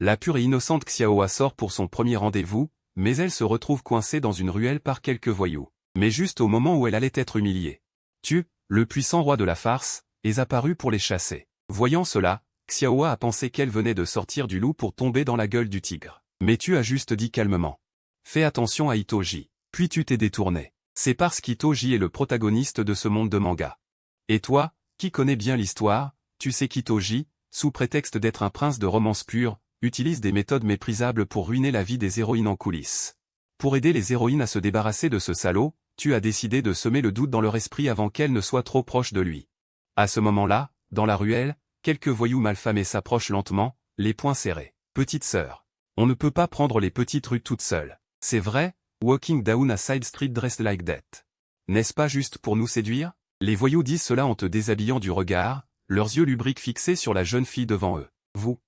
La pure et innocente Xiaoa sort pour son premier rendez-vous, mais elle se retrouve coincée dans une ruelle par quelques voyous. Mais juste au moment où elle allait être humiliée. Tu, le puissant roi de la farce, es apparu pour les chasser. Voyant cela, Xiaoa a pensé qu'elle venait de sortir du loup pour tomber dans la gueule du tigre. Mais tu as juste dit calmement. Fais attention à Itoji. Puis tu t'es détourné. C'est parce qu'Itoji est le protagoniste de ce monde de manga. Et toi, qui connais bien l'histoire, tu sais qu'Itoji, sous prétexte d'être un prince de romance pure, utilise des méthodes méprisables pour ruiner la vie des héroïnes en coulisses. Pour aider les héroïnes à se débarrasser de ce salaud, tu as décidé de semer le doute dans leur esprit avant qu'elles ne soient trop proches de lui. À ce moment-là, dans la ruelle, quelques voyous malfamés s'approchent lentement, les poings serrés. Petite sœur. On ne peut pas prendre les petites rues toutes seules. C'est vrai, walking down a side street dressed like that. N'est-ce pas juste pour nous séduire? Les voyous disent cela en te déshabillant du regard, leurs yeux lubriques fixés sur la jeune fille devant eux. Vous.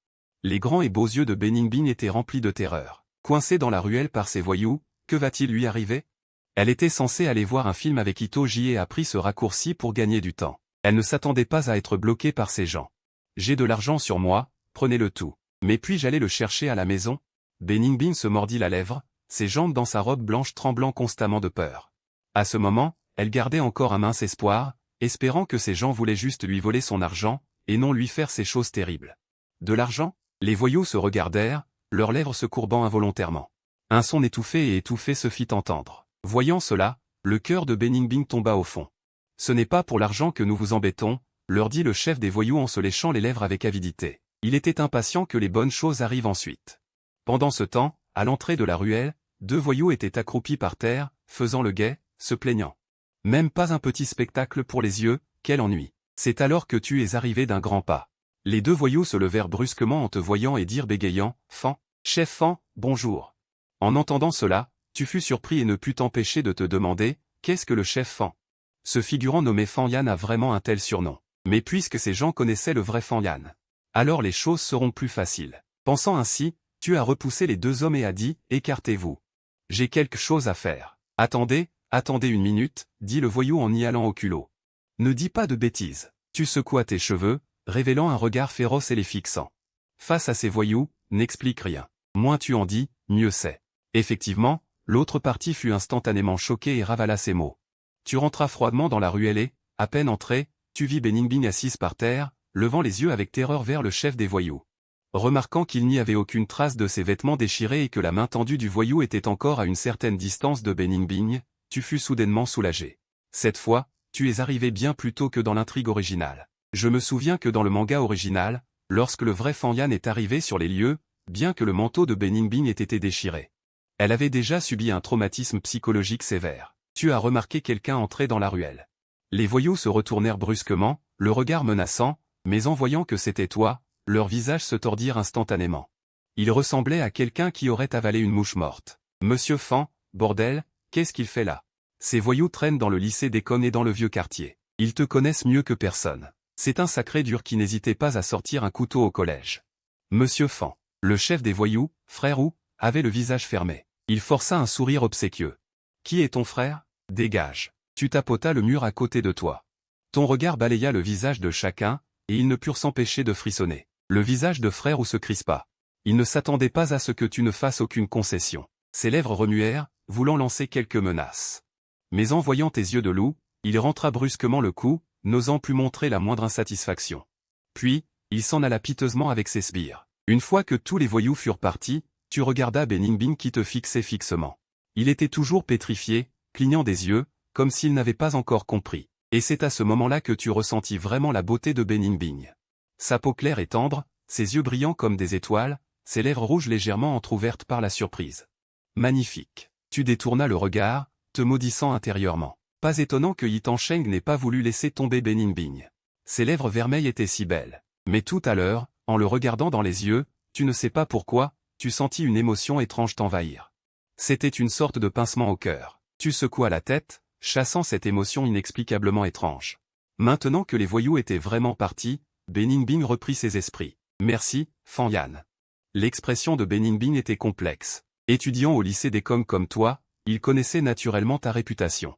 Les grands et beaux yeux de Beningbing étaient remplis de terreur. Coincée dans la ruelle par ces voyous, que va-t-il lui arriver? Elle était censée aller voir un film avec Itoji et a pris ce raccourci pour gagner du temps. Elle ne s'attendait pas à être bloquée par ces gens. J'ai de l'argent sur moi, prenez-le tout. Mais puis-je aller le chercher à la maison? Beningbing se mordit la lèvre, ses jambes dans sa robe blanche tremblant constamment de peur. À ce moment, elle gardait encore un mince espoir, espérant que ces gens voulaient juste lui voler son argent, et non lui faire ces choses terribles. De l'argent? Les voyous se regardèrent, leurs lèvres se courbant involontairement. Un son étouffé et étouffé se fit entendre. Voyant cela, le cœur de Beningbing tomba au fond. Ce n'est pas pour l'argent que nous vous embêtons, leur dit le chef des voyous en se léchant les lèvres avec avidité. Il était impatient que les bonnes choses arrivent ensuite. Pendant ce temps, à l'entrée de la ruelle, deux voyous étaient accroupis par terre, faisant le guet, se plaignant. Même pas un petit spectacle pour les yeux, quel ennui. C'est alors que tu es arrivé d'un grand pas. Les deux voyous se levèrent brusquement en te voyant et dirent bégayant, « Fan, chef Fan, bonjour. » En entendant cela, tu fus surpris et ne pus t'empêcher de te demander, qu'est-ce que le chef Fan? Ce figurant nommé Fan Yan a vraiment un tel surnom. Mais puisque ces gens connaissaient le vrai Fan Yan, alors les choses seront plus faciles. Pensant ainsi, tu as repoussé les deux hommes et as dit, écartez-vous. J'ai quelque chose à faire. Attendez une minute, dit le voyou en y allant au culot. Ne dis pas de bêtises. Tu secouas tes cheveux, révélant un regard féroce et les fixant. Face à ces voyous, n'explique rien. Moins tu en dis, mieux c'est. Effectivement, l'autre partie fut instantanément choquée et ravala ces mots. Tu rentras froidement dans la ruelle et, à peine entré, tu vis Beningbing assise par terre, levant les yeux avec terreur vers le chef des voyous. Remarquant qu'il n'y avait aucune trace de ses vêtements déchirés et que la main tendue du voyou était encore à une certaine distance de Beningbing, tu fus soudainement soulagé. Cette fois, tu es arrivé bien plus tôt que dans l'intrigue originale. Je me souviens que dans le manga original, lorsque le vrai Fan Yan est arrivé sur les lieux, bien que le manteau de Beningbing ait été déchiré, elle avait déjà subi un traumatisme psychologique sévère. Tu as remarqué quelqu'un entrer dans la ruelle. Les voyous se retournèrent brusquement, le regard menaçant, mais en voyant que c'était toi, leurs visages se tordirent instantanément. Il ressemblait à quelqu'un qui aurait avalé une mouche morte. Monsieur Fan, bordel, qu'est-ce qu'il fait là? Ces voyous traînent dans le lycée d'Econ et dans le vieux quartier. Ils te connaissent mieux que personne. C'est un sacré dur qui n'hésitait pas à sortir un couteau au collège. Monsieur Fan, le chef des voyous, frère Wu, avait le visage fermé. Il força un sourire obséquieux. Qui est ton frère? Dégage. Tu tapotas le mur à côté de toi. Ton regard balaya le visage de chacun, et ils ne purent s'empêcher de frissonner. Le visage de frère Wu se crispa. Il ne s'attendait pas à ce que tu ne fasses aucune concession. Ses lèvres remuèrent, voulant lancer quelques menaces. Mais en voyant tes yeux de loup, il rentra brusquement le cou, n'osant plus montrer la moindre insatisfaction. Puis, il s'en alla piteusement avec ses sbires. Une fois que tous les voyous furent partis, tu regardas Beningbing qui te fixait fixement. Il était toujours pétrifié, clignant des yeux, comme s'il n'avait pas encore compris. Et c'est à ce moment-là que tu ressentis vraiment la beauté de Beningbing. Sa peau claire et tendre, ses yeux brillants comme des étoiles, ses lèvres rouges légèrement entr'ouvertes par la surprise. Magnifique. Tu détournas le regard, te maudissant intérieurement. Pas étonnant que Yi Tansheng n'ait pas voulu laisser tomber Beningbing. Ses lèvres vermeilles étaient si belles. Mais tout à l'heure, en le regardant dans les yeux, tu ne sais pas pourquoi, tu sentis une émotion étrange t'envahir. C'était une sorte de pincement au cœur. Tu secouas la tête, chassant cette émotion inexplicablement étrange. Maintenant que les voyous étaient vraiment partis, Beningbing reprit ses esprits. Merci, Fan Yan. L'expression de Beningbing était complexe. Étudiant au lycée d'Ecom comme toi, il connaissait naturellement ta réputation.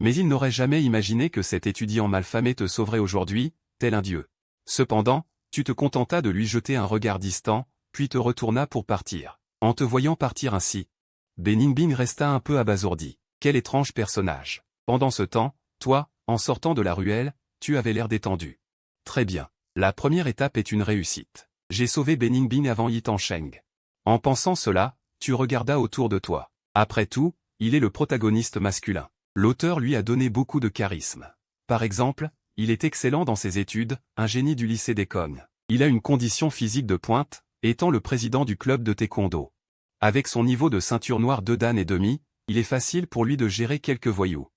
Mais il n'aurait jamais imaginé que cet étudiant malfamé te sauverait aujourd'hui, tel un dieu. Cependant, tu te contentas de lui jeter un regard distant, puis te retourna pour partir. En te voyant partir ainsi, Beningbing resta un peu abasourdi. Quel étrange personnage. Pendant ce temps, toi, en sortant de la ruelle, tu avais l'air détendu. Très bien. La première étape est une réussite. J'ai sauvé Beningbing avant Yi Tansheng. En pensant cela, tu regardas autour de toi. Après tout, il est le protagoniste masculin. L'auteur lui a donné beaucoup de charisme. Par exemple, il est excellent dans ses études, un génie du lycée d'Ekong. Il a une condition physique de pointe, étant le président du club de taekwondo. Avec son niveau de ceinture noire 2 dan et demi, il est facile pour lui de gérer quelques voyous.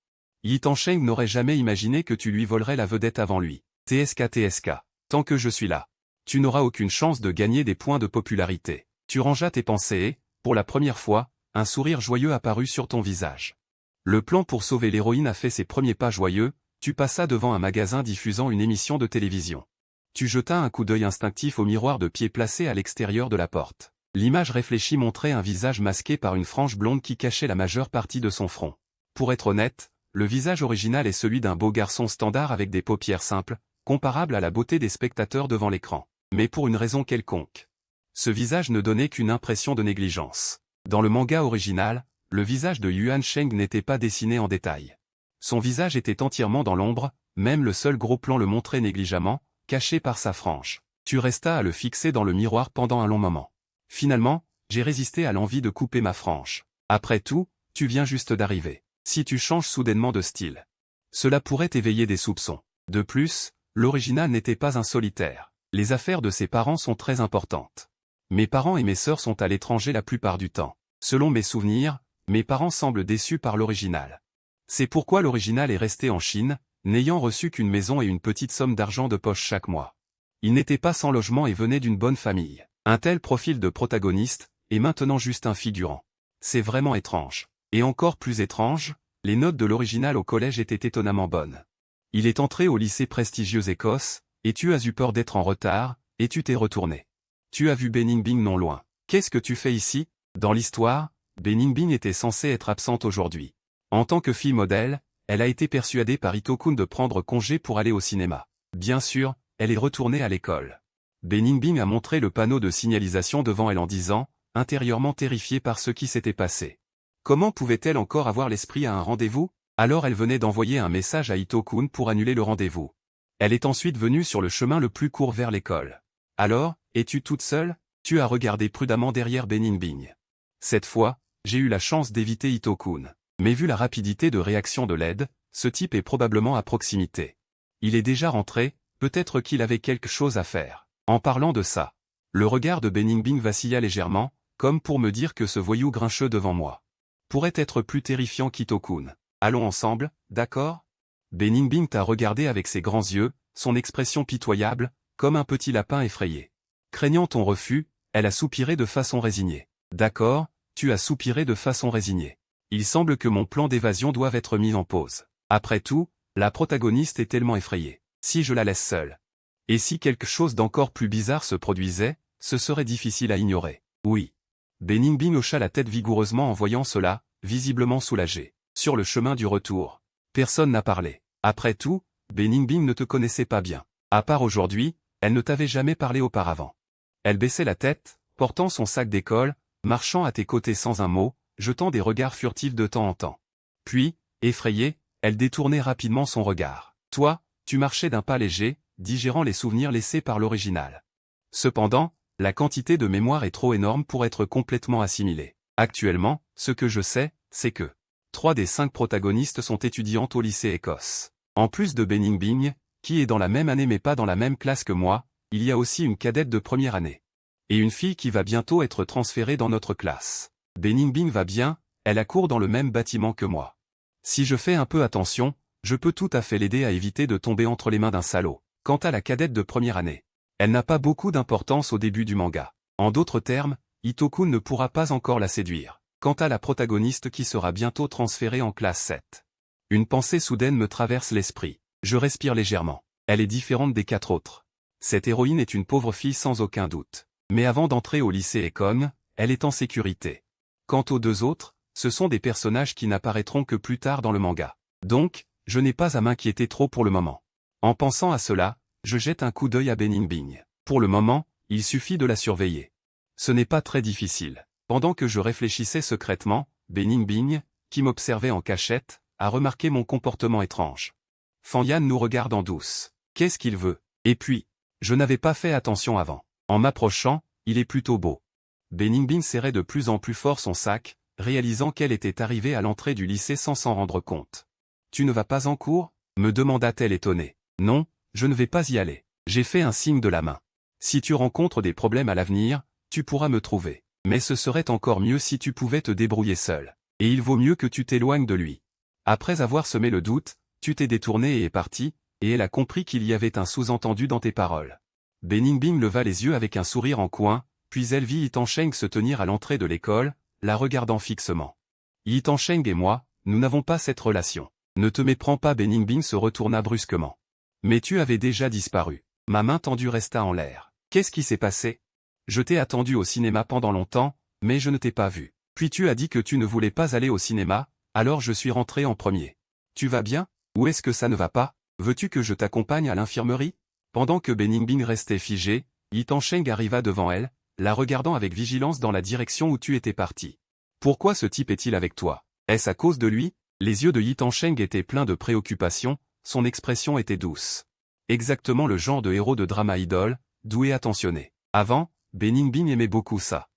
Yi Tansheng n'aurait jamais imaginé que tu lui volerais la vedette avant lui. TSK. Tant que je suis là, tu n'auras aucune chance de gagner des points de popularité. Tu rangeas tes pensées et, pour la première fois, un sourire joyeux apparut sur ton visage. Le plan pour sauver l'héroïne a fait ses premiers pas joyeux, tu passas devant un magasin diffusant une émission de télévision. Tu jetas un coup d'œil instinctif au miroir de pied placé à l'extérieur de la porte. L'image réfléchie montrait un visage masqué par une frange blonde qui cachait la majeure partie de son front. Pour être honnête, le visage original est celui d'un beau garçon standard avec des paupières simples, comparable à la beauté des spectateurs devant l'écran. Mais pour une raison quelconque. Ce visage ne donnait qu'une impression de négligence. Dans le manga original, le visage de Yuan Sheng n'était pas dessiné en détail. Son visage était entièrement dans l'ombre, même le seul gros plan le montrait négligemment, caché par sa frange. Tu restas à le fixer dans le miroir pendant un long moment. Finalement, j'ai résisté à l'envie de couper ma frange. Après tout, tu viens juste d'arriver. Si tu changes soudainement de style, cela pourrait éveiller des soupçons. De plus, l'original n'était pas un solitaire. Les affaires de ses parents sont très importantes. Mes parents et mes sœurs sont à l'étranger la plupart du temps. Selon mes souvenirs, mes parents semblent déçus par l'original. C'est pourquoi l'original est resté en Chine, n'ayant reçu qu'une maison et une petite somme d'argent de poche chaque mois. Il n'était pas sans logement et venait d'une bonne famille. Un tel profil de protagoniste, est maintenant juste un figurant. C'est vraiment étrange. Et encore plus étrange, les notes de l'original au collège étaient étonnamment bonnes. Il est entré au lycée prestigieux Écosse, et tu as eu peur d'être en retard, et tu t'es retourné. Tu as vu Beningbing non loin. Qu'est-ce que tu fais ici? Dans l'histoire, Beningbing était censée être absente aujourd'hui. En tant que fille modèle, elle a été persuadée par Ito-kun de prendre congé pour aller au cinéma. Bien sûr, elle est retournée à l'école. Beningbing a montré le panneau de signalisation devant elle en disant, intérieurement terrifiée par ce qui s'était passé. Comment pouvait-elle encore avoir l'esprit à un rendez-vous? Alors elle venait d'envoyer un message à Ito-kun pour annuler le rendez-vous. Elle est ensuite venue sur le chemin le plus court vers l'école. Alors, es-tu toute seule? Tu as regardé prudemment derrière Beningbing. Cette fois, j'ai eu la chance d'éviter Ito-kun. Mais vu la rapidité de réaction de l'aide, ce type est probablement à proximité. Il est déjà rentré, peut-être qu'il avait quelque chose à faire. En parlant de ça, le regard de Beningbing vacilla légèrement, comme pour me dire que ce voyou grincheux devant moi pourrait être plus terrifiant qu'Ito-kun. Allons ensemble, d'accord? Beningbing t'a regardé avec ses grands yeux, son expression pitoyable, comme un petit lapin effrayé. Craignant ton refus, elle a soupiré de façon résignée. D'accord, tu as soupiré de façon résignée. Il semble que mon plan d'évasion doive être mis en pause. Après tout, la protagoniste est tellement effrayée. Si je la laisse seule. Et si quelque chose d'encore plus bizarre se produisait, ce serait difficile à ignorer. Oui. Beningbing hocha la tête vigoureusement en voyant cela, visiblement soulagé. Sur le chemin du retour, personne n'a parlé. Après tout, Beningbing ne te connaissait pas bien. À part aujourd'hui, elle ne t'avait jamais parlé auparavant. Elle baissait la tête, portant son sac d'école, marchant à tes côtés sans un mot, jetant des regards furtifs de temps en temps. Puis, effrayée, elle détournait rapidement son regard. Toi, tu marchais d'un pas léger, digérant les souvenirs laissés par l'original. Cependant, la quantité de mémoire est trop énorme pour être complètement assimilée. Actuellement, ce que je sais, c'est que 3 des 5 protagonistes sont étudiantes au lycée Écosse. En plus de Beningbing, qui est dans la même année mais pas dans la même classe que moi, il y a aussi une cadette de première année. Et une fille qui va bientôt être transférée dans notre classe. Beningbing va bien, elle accourt dans le même bâtiment que moi. Si je fais un peu attention, je peux tout à fait l'aider à éviter de tomber entre les mains d'un salaud. Quant à la cadette de première année, elle n'a pas beaucoup d'importance au début du manga. En d'autres termes, Ito-kun ne pourra pas encore la séduire. Quant à la protagoniste qui sera bientôt transférée en classe 7. Une pensée soudaine me traverse l'esprit. Je respire légèrement. Elle est différente des 4 autres. Cette héroïne est une pauvre fille sans aucun doute. Mais avant d'entrer au lycée Ekong, elle est en sécurité. Quant aux 2 autres, ce sont des personnages qui n'apparaîtront que plus tard dans le manga. Donc, je n'ai pas à m'inquiéter trop pour le moment. En pensant à cela, je jette un coup d'œil à Beningbing. Pour le moment, il suffit de la surveiller. Ce n'est pas très difficile. Pendant que je réfléchissais secrètement, Bening Bing, qui m'observait en cachette, a remarqué mon comportement étrange. Fan Yan nous regarde en douce. Qu'est-ce qu'il veut? Et puis, je n'avais pas fait attention avant. En m'approchant, il est plutôt beau. Bening Bing serrait de plus en plus fort son sac, réalisant qu'elle était arrivée à l'entrée du lycée sans s'en rendre compte. Tu ne vas pas en cours? Me demanda-t-elle étonnée. Non, je ne vais pas y aller. J'ai fait un signe de la main. Si tu rencontres des problèmes à l'avenir, tu pourras me trouver. Mais ce serait encore mieux si tu pouvais te débrouiller seul. Et il vaut mieux que tu t'éloignes de lui. Après avoir semé le doute, tu t'es détourné et est parti, et elle a compris qu'il y avait un sous-entendu dans tes paroles. Bening Bing leva les yeux avec un sourire en coin, puis elle vit Yi Tansheng se tenir à l'entrée de l'école, la regardant fixement. Yi Tansheng et moi, nous n'avons pas cette relation. Ne te méprends pas. Bening Bing se retourna brusquement. Mais tu avais déjà disparu. Ma main tendue resta en l'air. Qu'est-ce qui s'est passé? Je t'ai attendu au cinéma pendant longtemps, mais je ne t'ai pas vu. Puis tu as dit que tu ne voulais pas aller au cinéma, alors je suis rentré en premier. Tu vas bien? Ou est-ce que ça ne va pas? Veux-tu que je t'accompagne à l'infirmerie? Pendant que Bening Bing restait figé, Yi Tansheng arriva devant elle, la regardant avec vigilance dans la direction où tu étais parti. Pourquoi ce type est-il avec toi? Est-ce à cause de lui? Les yeux de Yi Tansheng étaient pleins de préoccupation, son expression était douce. Exactement le genre de héros de drama idole, doux et attentionné. Avant, Bening Bing aimait beaucoup ça.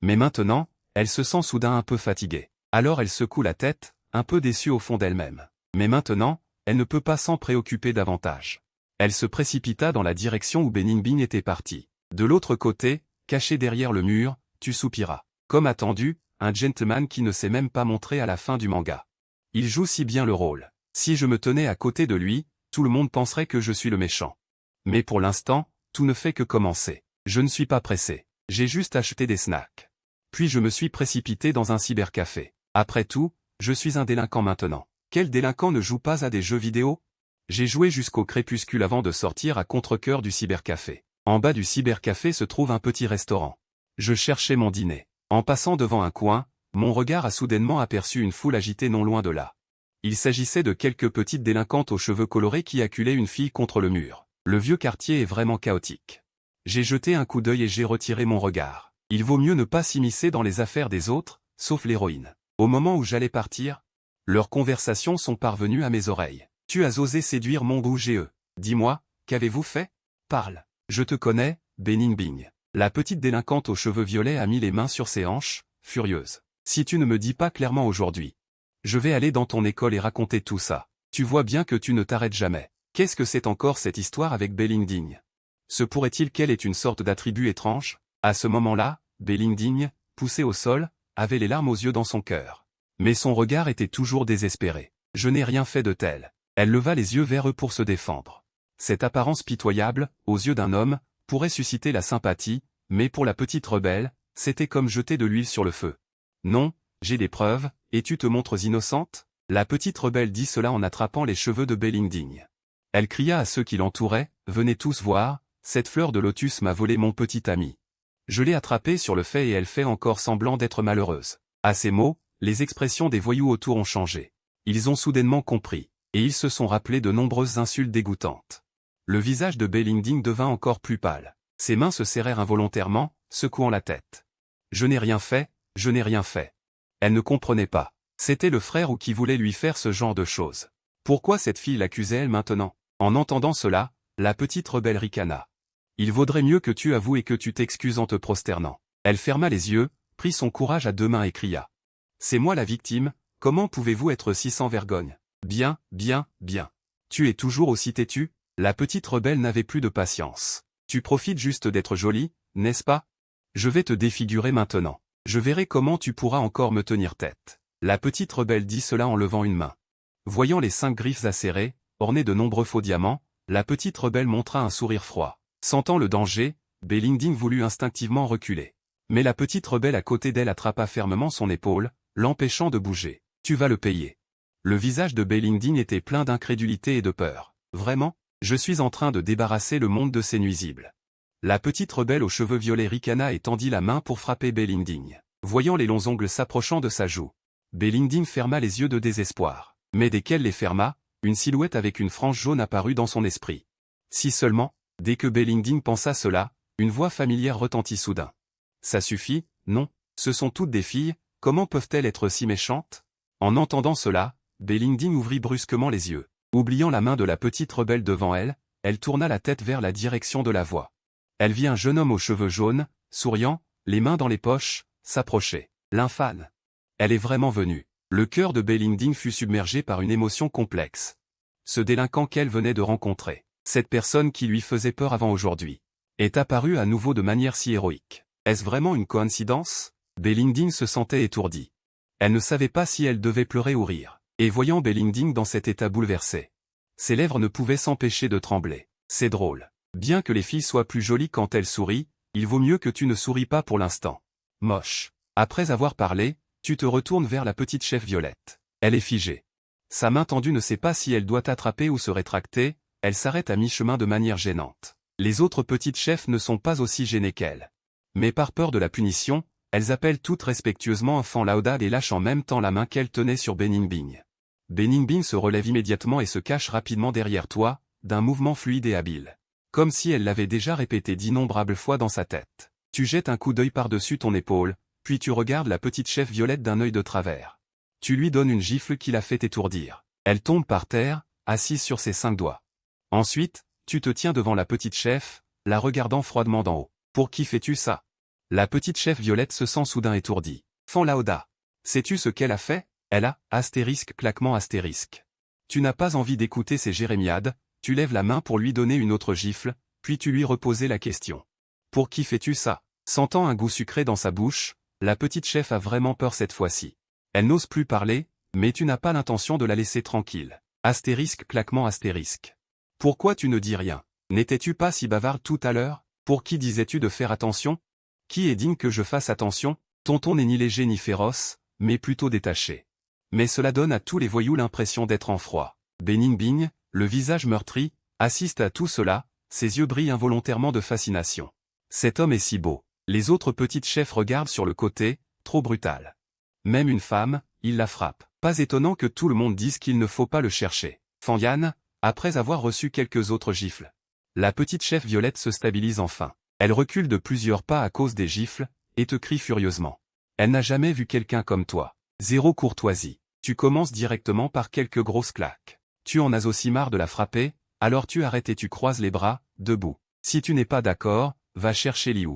Mais maintenant, elle se sent soudain un peu fatiguée. Alors elle secoue la tête, un peu déçue au fond d'elle-même. Mais maintenant, elle ne peut pas s'en préoccuper davantage. Elle se précipita dans la direction où Bening Bing était parti. De l'autre côté, caché derrière le mur, tu soupiras. Comme attendu, un gentleman qui ne s'est même pas montré à la fin du manga. Il joue si bien le rôle. Si je me tenais à côté de lui, tout le monde penserait que je suis le méchant. Mais pour l'instant, tout ne fait que commencer. Je ne suis pas pressé. J'ai juste acheté des snacks. Puis je me suis précipité dans un cybercafé. Après tout, je suis un délinquant maintenant. Quel délinquant ne joue pas à des jeux vidéo? J'ai joué jusqu'au crépuscule avant de sortir à contre-cœur du cybercafé. En bas du cybercafé se trouve un petit restaurant. Je cherchais mon dîner. En passant devant un coin, mon regard a soudainement aperçu une foule agitée non loin de là. Il s'agissait de quelques petites délinquantes aux cheveux colorés qui acculaient une fille contre le mur. Le vieux quartier est vraiment chaotique. J'ai jeté un coup d'œil et j'ai retiré mon regard. Il vaut mieux ne pas s'immiscer dans les affaires des autres, sauf l'héroïne. Au moment où j'allais partir, leurs conversations sont parvenues à mes oreilles. Tu as osé séduire mon beau GE. Dis-moi, qu'avez-vous fait? Parle. Je te connais, Bening Bing. La petite délinquante aux cheveux violets a mis les mains sur ses hanches, furieuse. Si tu ne me dis pas clairement aujourd'hui, je vais aller dans ton école et raconter tout ça. Tu vois bien que tu ne t'arrêtes jamais. Qu'est-ce que c'est encore cette histoire avec Bening Bing? Se pourrait-il qu'elle ait une sorte d'attribut étrange? À ce moment-là, Bening Bing, poussé au sol, avait les larmes aux yeux dans son cœur. Mais son regard était toujours désespéré. Je n'ai rien fait de tel. Elle leva les yeux vers eux pour se défendre. Cette apparence pitoyable, aux yeux d'un homme, pourrait susciter la sympathie, mais pour la petite rebelle, c'était comme jeter de l'huile sur le feu. Non, j'ai des preuves, et tu te montres innocente? La petite rebelle dit cela en attrapant les cheveux de Bening Bing. Elle cria à ceux qui l'entouraient, venez tous voir, cette fleur de lotus m'a volé mon petit ami. Je l'ai attrapée sur le fait et elle fait encore semblant d'être malheureuse. À ces mots, les expressions des voyous autour ont changé. Ils ont soudainement compris, et ils se sont rappelés de nombreuses insultes dégoûtantes. Le visage de Bening Bing devint encore plus pâle. Ses mains se serrèrent involontairement, secouant la tête. Je n'ai rien fait, je n'ai rien fait. Elle ne comprenait pas. C'était le frère ou qui voulait lui faire ce genre de choses. Pourquoi cette fille l'accusait-elle maintenant? En entendant cela, la petite rebelle ricana. Il vaudrait mieux que tu avoues et que tu t'excuses en te prosternant. Elle ferma les yeux, prit son courage à deux mains et cria. C'est moi la victime, comment pouvez-vous être si sans vergogne? Bien, bien, bien. Tu es toujours aussi têtu? La petite rebelle n'avait plus de patience. Tu profites juste d'être jolie, n'est-ce pas? Je vais te défigurer maintenant. Je verrai comment tu pourras encore me tenir tête. La petite rebelle dit cela en levant une main. Voyant les 5 griffes acérées, ornées de nombreux faux diamants, la petite rebelle montra un sourire froid. Sentant le danger, Bening Bing voulut instinctivement reculer. Mais la petite rebelle à côté d'elle attrapa fermement son épaule, l'empêchant de bouger. Tu vas le payer. Le visage de Bening Bing était plein d'incrédulité et de peur. Vraiment? Je suis en train de débarrasser le monde de ses nuisibles. La petite rebelle aux cheveux violets ricana et tendit la main pour frapper Bening Bing. Voyant les longs ongles s'approchant de sa joue, Bening Bing ferma les yeux de désespoir. Mais dès qu'elle les ferma, une silhouette avec une frange jaune apparut dans son esprit. Si seulement, dès que Bening Bing pensa cela, une voix familière retentit soudain. Ça suffit, non? Ce sont toutes des filles, comment peuvent-elles être si méchantes? En entendant cela, Bellingding ouvrit brusquement les yeux. Oubliant la main de la petite rebelle devant elle, elle tourna la tête vers la direction de la voix. Elle vit un jeune homme aux cheveux jaunes, souriant, les mains dans les poches, s'approcher. L'infâme. Elle est vraiment venue. Le cœur de Bellingding fut submergé par une émotion complexe. Ce délinquant qu'elle venait de rencontrer, cette personne qui lui faisait peur avant aujourd'hui, est apparue à nouveau de manière si héroïque. Est-ce vraiment une coïncidence? Bellingding se sentait étourdie. Elle ne savait pas si elle devait pleurer ou rire. Et voyant Bellingding dans cet état bouleversé, ses lèvres ne pouvaient s'empêcher de trembler. C'est drôle. Bien que les filles soient plus jolies quand elles sourient, il vaut mieux que tu ne souris pas pour l'instant. Moche. Après avoir parlé, tu te retournes vers la petite chef Violette. Elle est figée. Sa main tendue ne sait pas si elle doit t'attraper ou se rétracter, elle s'arrête à mi-chemin de manière gênante. Les autres petites chefs ne sont pas aussi gênées qu'elle. Mais par peur de la punition, elles appellent toutes respectueusement Fan Lao-Da et lâchent en même temps la main qu'elle tenait sur Bellingding. Bellingding se relève immédiatement et se cache rapidement derrière toi, d'un mouvement fluide et habile. Comme si elle l'avait déjà répété d'innombrables fois dans sa tête. Tu jettes un coup d'œil par-dessus ton épaule, puis tu regardes la petite chef Violette d'un œil de travers. Tu lui donnes une gifle qui la fait étourdir. Elle tombe par terre, assise sur ses 5 doigts. Ensuite, tu te tiens devant la petite chef, la regardant froidement d'en haut. Pour qui fais-tu ça? La petite chef Violette se sent soudain étourdie. Fan Lao-Da. Sais-tu ce qu'elle a fait? Elle a, claquement astérisque. Tu n'as pas envie d'écouter ces jérémiades, tu lèves la main pour lui donner une autre gifle, puis tu lui reposes la question. Pour qui fais-tu ça? Sentant un goût sucré dans sa bouche, la petite chef a vraiment peur cette fois-ci. Elle n'ose plus parler, mais tu n'as pas l'intention de la laisser tranquille. Claquement astérisque. Pourquoi tu ne dis rien? N'étais-tu pas si bavarde tout à l'heure? Pour qui disais-tu de faire attention? Qui est digne que je fasse attention? Ton ton n'est ni léger ni féroce, mais plutôt détaché. Mais cela donne à tous les voyous l'impression d'être en froid. Bellingding, le visage meurtri, assiste à tout cela, ses yeux brillent involontairement de fascination. Cet homme est si beau. Les autres petites chefs regardent sur le côté, trop brutal. Même une femme, il la frappe. Pas étonnant que tout le monde dise qu'il ne faut pas le chercher. Fan Yan, après avoir reçu quelques autres gifles. La petite chef Violette se stabilise enfin. Elle recule de plusieurs pas à cause des gifles, et te crie furieusement. Elle n'a jamais vu quelqu'un comme toi. Zéro courtoisie. Tu commences directement par quelques grosses claques. Tu en as aussi marre de la frapper, alors tu arrêtes et tu croises les bras, debout. Si tu n'es pas d'accord, va chercher Liu.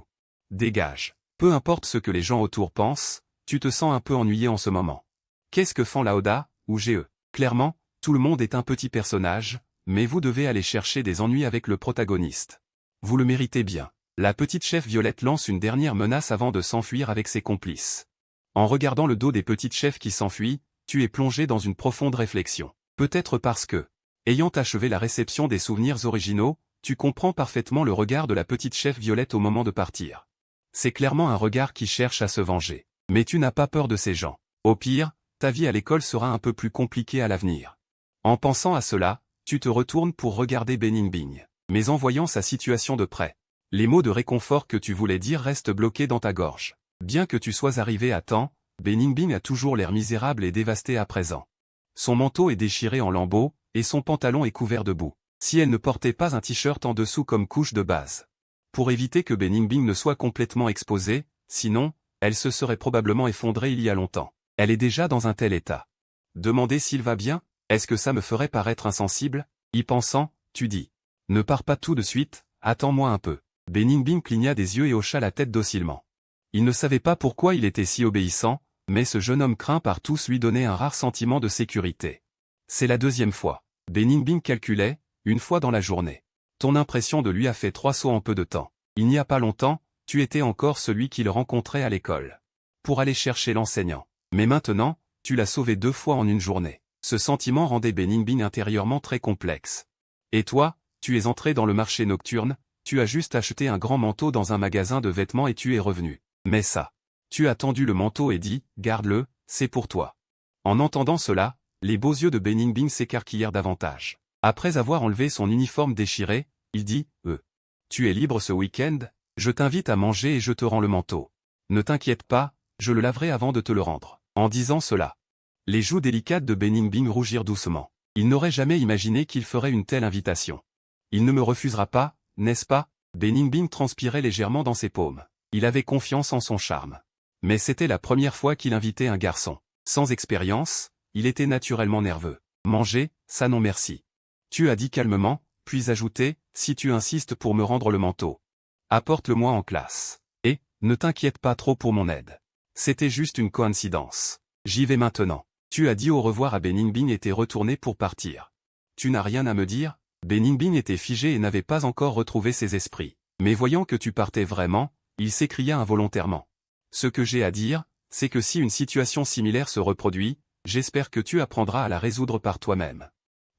Dégage. Peu importe ce que les gens autour pensent, tu te sens un peu ennuyé en ce moment. Qu'est-ce que Fan Lao-Da, ou GE? Clairement, tout le monde est un petit personnage, mais vous devez aller chercher des ennuis avec le protagoniste. Vous le méritez bien. La petite chef Violette lance une dernière menace avant de s'enfuir avec ses complices. En regardant le dos des petites chefs qui s'enfuient, tu es plongé dans une profonde réflexion. Peut-être parce que, ayant achevé la réception des souvenirs originaux, tu comprends parfaitement le regard de la petite chef Violette au moment de partir. C'est clairement un regard qui cherche à se venger. Mais tu n'as pas peur de ces gens. Au pire, ta vie à l'école sera un peu plus compliquée à l'avenir. En pensant à cela, tu te retournes pour regarder Bellingding. Mais en voyant sa situation de près, les mots de réconfort que tu voulais dire restent bloqués dans ta gorge. Bien que tu sois arrivé à temps, Bellingding a toujours l'air misérable et dévasté à présent. Son manteau est déchiré en lambeaux, et son pantalon est couvert de boue. Si elle ne portait pas un t-shirt en dessous comme couche de base. Pour éviter que Bellingding ne soit complètement exposé, sinon, elle se serait probablement effondrée il y a longtemps. Elle est déjà dans un tel état. Demander s'il va bien, est-ce que ça me ferait paraître insensible? Y pensant, tu dis. Ne pars pas tout de suite, attends-moi un peu. Bellingding cligna des yeux et hocha la tête docilement. Il ne savait pas pourquoi il était si obéissant, mais ce jeune homme craint par tous lui donnait un rare sentiment de sécurité. C'est la 2e fois. Bellingding calculait, une fois dans la journée. Ton impression de lui a fait 3 sauts en peu de temps. Il n'y a pas longtemps, tu étais encore celui qu'il rencontrait à l'école. Pour aller chercher l'enseignant. Mais maintenant, tu l'as sauvé 2 fois en une journée. Ce sentiment rendait Bellingding intérieurement très complexe. Et toi, tu es entré dans le marché nocturne, tu as juste acheté un grand manteau dans un magasin de vêtements et tu es revenu. Mais ça. Tu as tendu le manteau et dit, garde-le, c'est pour toi. En entendant cela, les beaux yeux de Bellingding s'écarquillèrent davantage. Après avoir enlevé son uniforme déchiré, il dit, tu es libre ce week-end? Je t'invite à manger et je te rends le manteau. Ne t'inquiète pas, je le laverai avant de te le rendre. En disant cela, les joues délicates de Bellingding rougirent doucement. Il n'aurait jamais imaginé qu'il ferait une telle invitation. Il ne me refusera pas, n'est-ce pas? Bellingding transpirait légèrement dans ses paumes. Il avait confiance en son charme. Mais c'était la première fois qu'il invitait un garçon. Sans expérience, il était naturellement nerveux. Manger, ça non merci. Tu as dit calmement, puis ajouté, si tu insistes pour me rendre le manteau. Apporte-le-moi en classe. Et, ne t'inquiète pas trop pour mon aide. C'était juste une coïncidence. J'y vais maintenant. Tu as dit au revoir à Beningbing et t'es retourné pour partir. Tu n'as rien à me dire? Beningbing était figé et n'avait pas encore retrouvé ses esprits. Mais voyant que tu partais vraiment, il s'écria involontairement. Ce que j'ai à dire, c'est que si une situation similaire se reproduit, j'espère que tu apprendras à la résoudre par toi-même.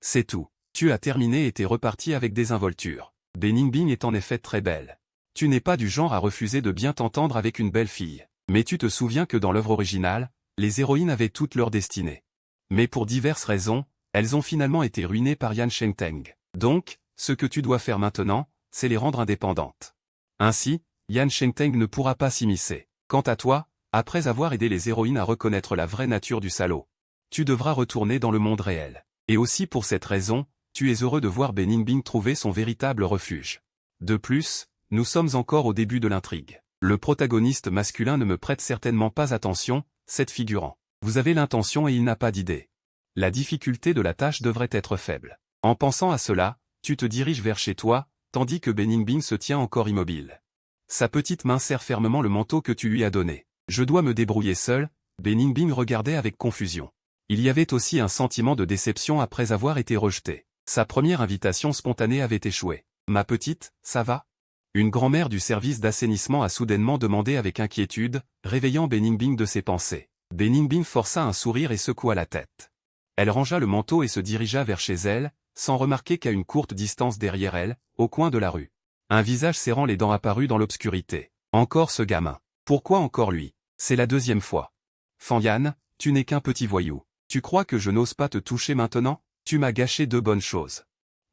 C'est tout. Tu as terminé et t'es reparti avec désinvolture. Beningbing est en effet très belle. Tu n'es pas du genre à refuser de bien t'entendre avec une belle fille. Mais tu te souviens que dans l'œuvre originale, les héroïnes avaient toute leur destinée. Mais pour diverses raisons, elles ont finalement été ruinées par Yan Shengteng. Donc, ce que tu dois faire maintenant, c'est les rendre indépendantes. Ainsi, Yan Shengteng ne pourra pas s'immiscer. Quant à toi, après avoir aidé les héroïnes à reconnaître la vraie nature du salaud, tu devras retourner dans le monde réel. Et aussi pour cette raison, tu es heureux de voir Beningbing trouver son véritable refuge. De plus, nous sommes encore au début de l'intrigue. Le protagoniste masculin ne me prête certainement pas attention, cette figurant. Vous avez l'intention et il n'a pas d'idée. La difficulté de la tâche devrait être faible. En pensant à cela, tu te diriges vers chez toi, tandis que Beningbing se tient encore immobile. Sa petite main serre fermement le manteau que tu lui as donné. Je dois me débrouiller seul, Beningbing regardait avec confusion. Il y avait aussi un sentiment de déception après avoir été rejeté. Sa première invitation spontanée avait échoué. Ma petite, ça va? Une grand-mère du service d'assainissement a soudainement demandé avec inquiétude, réveillant Beningbing de ses pensées. Beningbing força un sourire et secoua la tête. Elle rangea le manteau et se dirigea vers chez elle, sans remarquer qu'à une courte distance derrière elle, au coin de la rue, un visage serrant les dents apparut dans l'obscurité. Encore ce gamin. Pourquoi encore lui? C'est la deuxième fois. Fanyan, tu n'es qu'un petit voyou. Tu crois que je n'ose pas te toucher maintenant? Tu m'as gâché deux bonnes choses.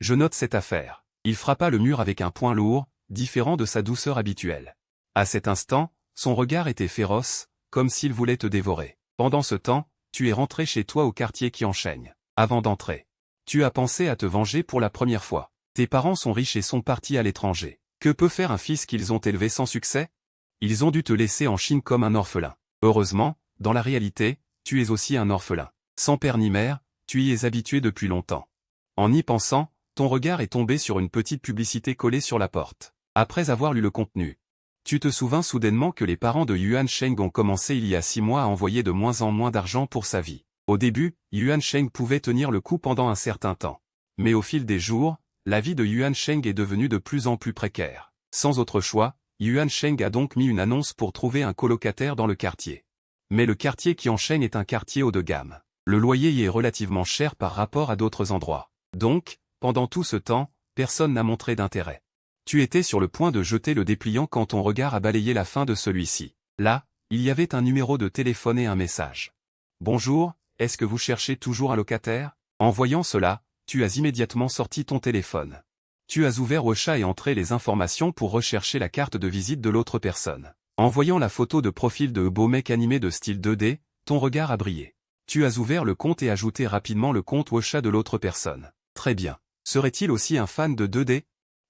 Je note cette affaire. Il frappa le mur avec un poing lourd, différent de sa douceur habituelle. À cet instant, son regard était féroce, comme s'il voulait te dévorer. Pendant ce temps, tu es rentré chez toi au quartier qui enchaîne. Avant d'entrer, tu as pensé à te venger pour la première fois. Tes parents sont riches et sont partis à l'étranger. Que peut faire un fils qu'ils ont élevé sans succès? Ils ont dû te laisser en Chine comme un orphelin. Heureusement, dans la réalité, tu es aussi un orphelin. Sans père ni mère, tu y es habitué depuis longtemps. En y pensant, ton regard est tombé sur une petite publicité collée sur la porte. Après avoir lu le contenu, tu te souvins soudainement que les parents de Yuan Sheng ont commencé il y a 6 mois à envoyer de moins en moins d'argent pour sa vie. Au début, Yuan Sheng pouvait tenir le coup pendant un certain temps. Mais au fil des jours, la vie de Yuan Sheng est devenue de plus en plus précaire. Sans autre choix, Yuan Sheng a donc mis une annonce pour trouver un colocataire dans le quartier. Mais le quartier qui enchaîne est un quartier haut de gamme. Le loyer y est relativement cher par rapport à d'autres endroits. Donc, pendant tout ce temps, personne n'a montré d'intérêt. Tu étais sur le point de jeter le dépliant quand ton regard a balayé la fin de celui-ci. Là, il y avait un numéro de téléphone et un message. Bonjour, est-ce que vous cherchez toujours un locataire? En voyant cela, tu as immédiatement sorti ton téléphone. Tu as ouvert WeChat et entré les informations pour rechercher la carte de visite de l'autre personne. En voyant la photo de profil de beau mec animé de style 2D, ton regard a brillé. Tu as ouvert le compte et ajouté rapidement le compte WeChat de l'autre personne. Très bien. Serait-il aussi un fan de 2D?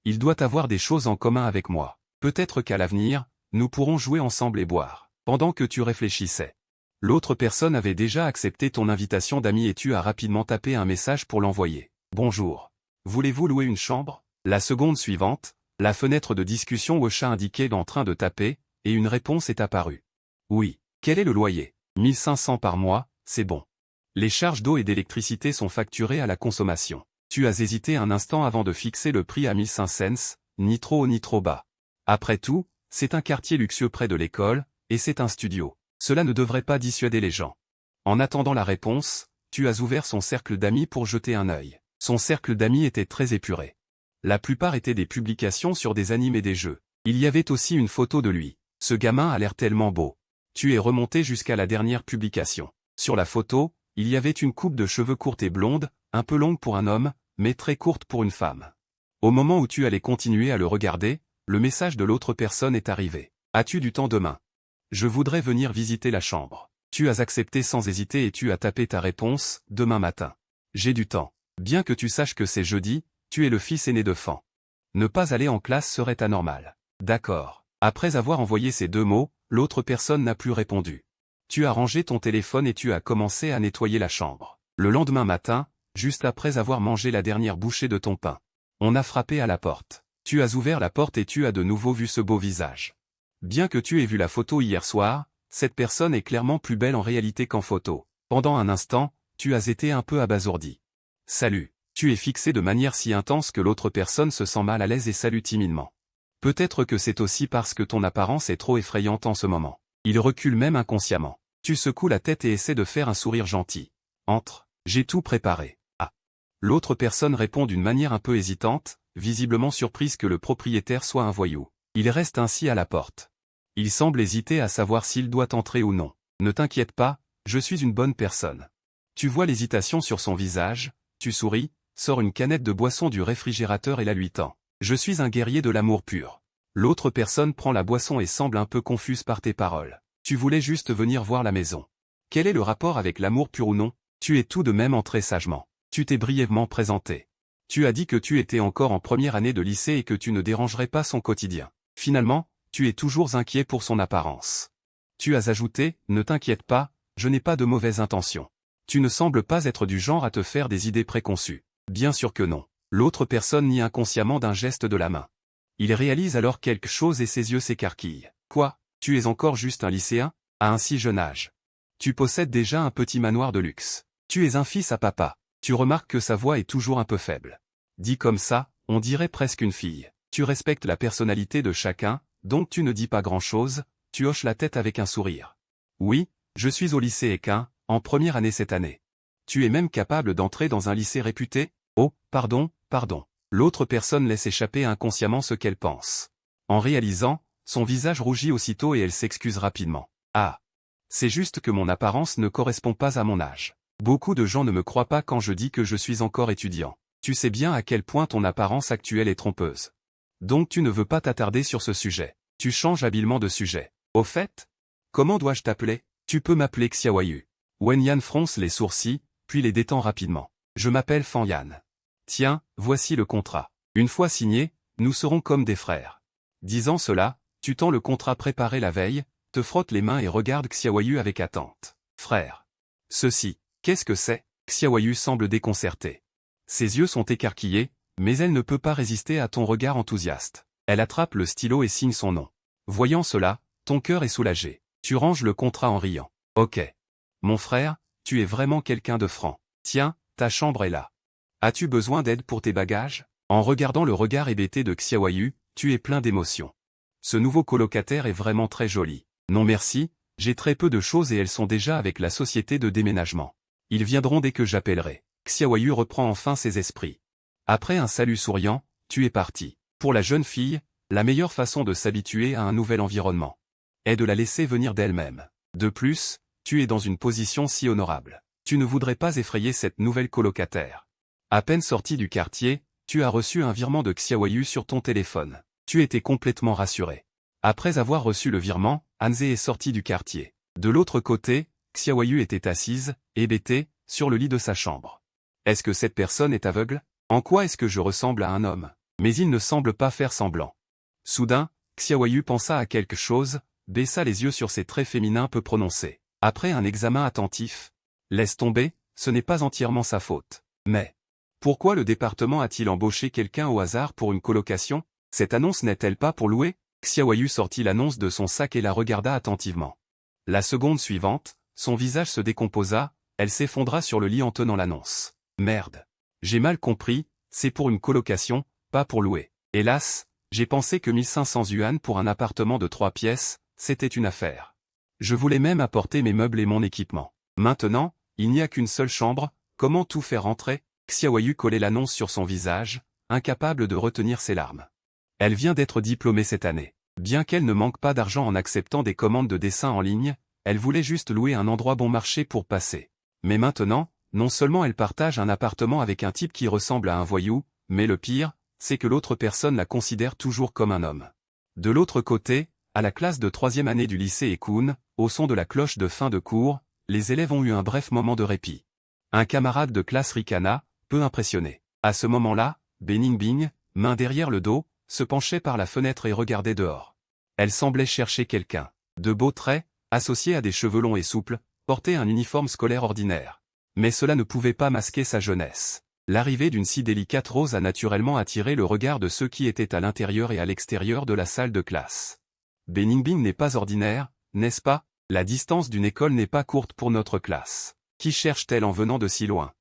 Il doit avoir des choses en commun avec moi. Peut-être qu'à l'avenir, nous pourrons jouer ensemble et boire. Pendant que tu réfléchissais, l'autre personne avait déjà accepté ton invitation d'ami et tu as rapidement tapé un message pour l'envoyer. Bonjour. Voulez-vous louer une chambre? La seconde suivante, la fenêtre de discussion WeChat indiquait en train de taper, et une réponse est apparue. Oui. Quel est le loyer? 1500 par mois, c'est bon. Les charges d'eau et d'électricité sont facturées à la consommation. Tu as hésité un instant avant de fixer le prix à 1500 cents, ni trop haut ni trop bas. Après tout, c'est un quartier luxueux près de l'école, et c'est un studio. Cela ne devrait pas dissuader les gens. En attendant la réponse, tu as ouvert son cercle d'amis pour jeter un œil. Son cercle d'amis était très épuré. La plupart étaient des publications sur des animes et des jeux. Il y avait aussi une photo de lui. Ce gamin a l'air tellement beau. Tu es remonté jusqu'à la dernière publication. Sur la photo, il y avait une coupe de cheveux courte et blonde, un peu longue pour un homme, mais très courte pour une femme. Au moment où tu allais continuer à le regarder, le message de l'autre personne est arrivé. As-tu du temps demain? Je voudrais venir visiter la chambre. Tu as accepté sans hésiter et tu as tapé ta réponse, demain matin. J'ai du temps. Bien que tu saches que c'est jeudi, tu es le fils aîné de Fan. Ne pas aller en classe serait anormal. D'accord. Après avoir envoyé ces 2 mots, l'autre personne n'a plus répondu. Tu as rangé ton téléphone et tu as commencé à nettoyer la chambre. Le lendemain matin, juste après avoir mangé la dernière bouchée de ton pain, on a frappé à la porte. Tu as ouvert la porte et tu as de nouveau vu ce beau visage. Bien que tu aies vu la photo hier soir, cette personne est clairement plus belle en réalité qu'en photo. Pendant un instant, tu as été un peu abasourdi. Salut. Tu es fixé de manière si intense que l'autre personne se sent mal à l'aise et salue timidement. Peut-être que c'est aussi parce que ton apparence est trop effrayante en ce moment. Il recule même inconsciemment. Tu secoues la tête et essaies de faire un sourire gentil. Entre. J'ai tout préparé. Ah. L'autre personne répond d'une manière un peu hésitante, visiblement surprise que le propriétaire soit un voyou. Il reste ainsi à la porte. Il semble hésiter à savoir s'il doit entrer ou non. Ne t'inquiète pas, je suis une bonne personne. Tu vois l'hésitation sur son visage, tu souris, sors une canette de boisson du réfrigérateur et la lui tends. Je suis un guerrier de l'amour pur. L'autre personne prend la boisson et semble un peu confuse par tes paroles. Tu voulais juste venir voir la maison. Quel est le rapport avec l'amour pur ou non? Tu es tout de même entré sagement. Tu t'es brièvement présenté. Tu as dit que tu étais encore en première année de lycée et que tu ne dérangerais pas son quotidien. Finalement, tu es toujours inquiet pour son apparence. Tu as ajouté, ne t'inquiète pas, je n'ai pas de mauvaises intentions. Tu ne sembles pas être du genre à te faire des idées préconçues. Bien sûr que non. L'autre personne nie inconsciemment d'un geste de la main. Il réalise alors quelque chose et ses yeux s'écarquillent. Quoi? Tu es encore juste un lycéen? À un si jeune âge. Tu possèdes déjà un petit manoir de luxe. Tu es un fils à papa. Tu remarques que sa voix est toujours un peu faible. Dit comme ça, on dirait presque une fille. Tu respectes la personnalité de chacun, donc tu ne dis pas grand-chose, tu hoches la tête avec un sourire. Oui, je suis au lycée Équin, en première année cette année. Tu es même capable d'entrer dans un lycée réputé? Oh, pardon. L'autre personne laisse échapper inconsciemment ce qu'elle pense. En réalisant, son visage rougit aussitôt et elle s'excuse rapidement. Ah. C'est juste que mon apparence ne correspond pas à mon âge. Beaucoup de gens ne me croient pas quand je dis que je suis encore étudiant. Tu sais bien à quel point ton apparence actuelle est trompeuse. Donc tu ne veux pas t'attarder sur ce sujet. Tu changes habilement de sujet. Au fait? Comment dois-je t'appeler? Tu peux m'appeler Xiaoyu. Wen Yan fronce les sourcils, puis les détend rapidement. Je m'appelle Fan Yan. Tiens, voici le contrat. Une fois signé, nous serons comme des frères. Disant cela, tu tends le contrat préparé la veille, te frottes les mains et regardes Xiaoyu avec attente. Frère. Ceci, qu'est-ce que c'est? Xiaoyu semble déconcertée. Ses yeux sont écarquillés, mais elle ne peut pas résister à ton regard enthousiaste. Elle attrape le stylo et signe son nom. Voyant cela, ton cœur est soulagé. Tu ranges le contrat en riant. Ok. Mon frère, tu es vraiment quelqu'un de franc. Tiens, ta chambre est là. As-tu besoin d'aide pour tes bagages? En regardant le regard hébété de Xiaoyu, tu es plein d'émotions. Ce nouveau colocataire est vraiment très joli. Non merci, j'ai très peu de choses et elles sont déjà avec la société de déménagement. Ils viendront dès que j'appellerai. Xiaoyu reprend enfin ses esprits. Après un salut souriant, tu es parti. Pour la jeune fille, la meilleure façon de s'habituer à un nouvel environnement est de la laisser venir d'elle-même. De plus, tu es dans une position si honorable. Tu ne voudrais pas effrayer cette nouvelle colocataire. À peine sorti du quartier, tu as reçu un virement de Xiaoyu sur ton téléphone. Tu étais complètement rassuré. Après avoir reçu le virement, Hanze est sorti du quartier. De l'autre côté, Xiaoyu était assise, hébétée, sur le lit de sa chambre. Est-ce que cette personne est aveugle? En quoi est-ce que je ressemble à un homme? Mais il ne semble pas faire semblant. Soudain, Xiaoyu pensa à quelque chose, baissa les yeux sur ses traits féminins peu prononcés. Après un examen attentif, laisse tomber, ce n'est pas entièrement sa faute. Mais pourquoi le département a-t-il embauché quelqu'un au hasard pour une colocation? Cette annonce n'est-elle pas pour louer? Xiaoyu sortit l'annonce de son sac et la regarda attentivement. La seconde suivante, son visage se décomposa, elle s'effondra sur le lit en tenant l'annonce. Merde. J'ai mal compris, c'est pour une colocation, pas pour louer. Hélas, j'ai pensé que 1500 yuan pour un appartement de 3 pièces, c'était une affaire. Je voulais même apporter mes meubles et mon équipement. Maintenant, il n'y a qu'une seule chambre, comment tout faire entrer? Xiaoyu collait l'annonce sur son visage, incapable de retenir ses larmes. Elle vient d'être diplômée cette année. Bien qu'elle ne manque pas d'argent en acceptant des commandes de dessin en ligne, elle voulait juste louer un endroit bon marché pour passer. Mais maintenant, non seulement elle partage un appartement avec un type qui ressemble à un voyou, mais le pire, c'est que l'autre personne la considère toujours comme un homme. De l'autre côté, à la classe de 3e année du lycée Ekun, au son de la cloche de fin de cours, les élèves ont eu un bref moment de répit. Un camarade de classe ricana, peu impressionné. À ce moment-là, Beningbing, main derrière le dos, se penchait par la fenêtre et regardait dehors. Elle semblait chercher quelqu'un. De beaux traits, associés à des cheveux longs et souples, portait un uniforme scolaire ordinaire. Mais cela ne pouvait pas masquer sa jeunesse. L'arrivée d'une si délicate rose a naturellement attiré le regard de ceux qui étaient à l'intérieur et à l'extérieur de la salle de classe. Beningbing n'est pas ordinaire, n'est-ce pas? La distance d'une école n'est pas courte pour notre classe. Qui cherche-t-elle en venant de si loin?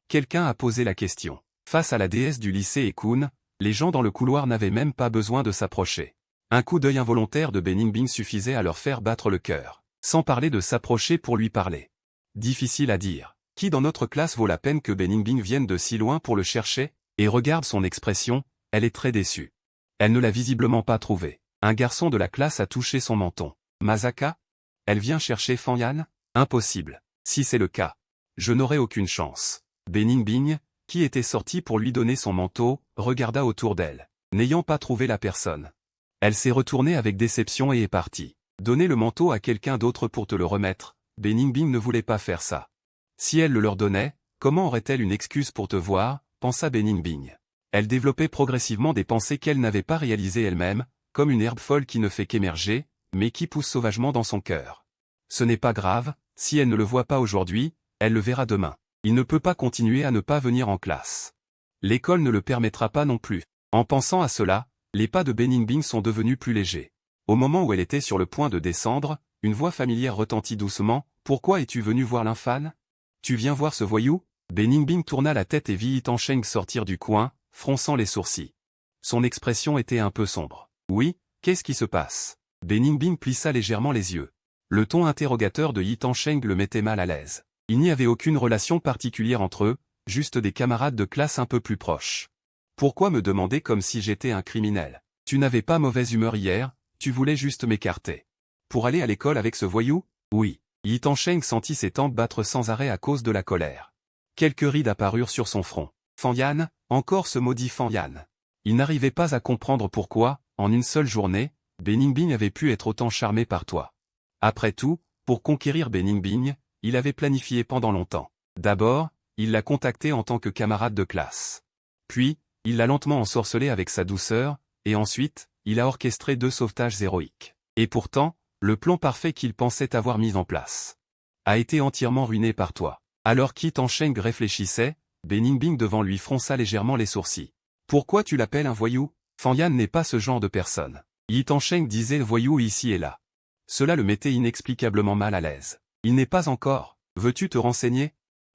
Quelqu'un a posé la question. Face à la déesse du lycée Ekun, les gens dans le couloir n'avaient même pas besoin de s'approcher. Un coup d'œil involontaire de Beningbing suffisait à leur faire battre le cœur, sans parler de s'approcher pour lui parler. Difficile à dire. Qui dans notre classe vaut la peine que Beningbing vienne de si loin pour le chercher? Et regarde son expression, elle est très déçue. Elle ne l'a visiblement pas trouvé. Un garçon de la classe a touché son menton. Masaka? Elle vient chercher Fanyan? Impossible. Si c'est le cas, je n'aurai aucune chance. Beningbing, qui était sorti pour lui donner son manteau, regarda autour d'elle. N'ayant pas trouvé la personne, elle s'est retournée avec déception et est partie. Donner le manteau à quelqu'un d'autre pour te le remettre, Beningbing ne voulait pas faire ça. Si elle le leur donnait, comment aurait-elle une excuse pour te voir, pensa Beningbing. Elle développait progressivement des pensées qu'elle n'avait pas réalisées elle-même, comme une herbe folle qui ne fait qu'émerger, mais qui pousse sauvagement dans son cœur. Ce n'est pas grave, si elle ne le voit pas aujourd'hui, elle le verra demain. Il ne peut pas continuer à ne pas venir en classe. L'école ne le permettra pas non plus. En pensant à cela, les pas de Beningbing sont devenus plus légers. Au moment où elle était sur le point de descendre, une voix familière retentit doucement. « Pourquoi es-tu venu voir l'infâne? Tu viens voir ce voyou ?» Beningbing tourna la tête et vit Yi Tansheng sortir du coin, fronçant les sourcils. Son expression était un peu sombre. « Oui, qu'est-ce qui se passe ?» Beningbing plissa légèrement les yeux. Le ton interrogateur de Yi Tansheng le mettait mal à l'aise. Il n'y avait aucune relation particulière entre eux, juste des camarades de classe un peu plus proches. « Pourquoi me demander comme si j'étais un criminel? Tu n'avais pas mauvaise humeur hier, tu voulais juste m'écarter. Pour aller à l'école avec ce voyou? Oui. » Yi Tansheng sentit ses tempes battre sans arrêt à cause de la colère. Quelques rides apparurent sur son front. Fanyan, encore ce maudit Fanyan. Il n'arrivait pas à comprendre pourquoi, en une seule journée, Beningbing avait pu être autant charmé par toi. Après tout, pour conquérir Beningbing, il avait planifié pendant longtemps. D'abord, il l'a contacté en tant que camarade de classe. Puis, il l'a lentement ensorcelé avec sa douceur, et ensuite, il a orchestré 2 sauvetages héroïques. Et pourtant, le plan parfait qu'il pensait avoir mis en place a été entièrement ruiné par toi. Alors Yi Tansheng réfléchissait, Beningbing devant lui fronça légèrement les sourcils. Pourquoi tu l'appelles un voyou? Fanyan n'est pas ce genre de personne. Yi Tansheng disait voyou ici et là. Cela le mettait inexplicablement mal à l'aise. Il n'est pas encore. Veux-tu te renseigner?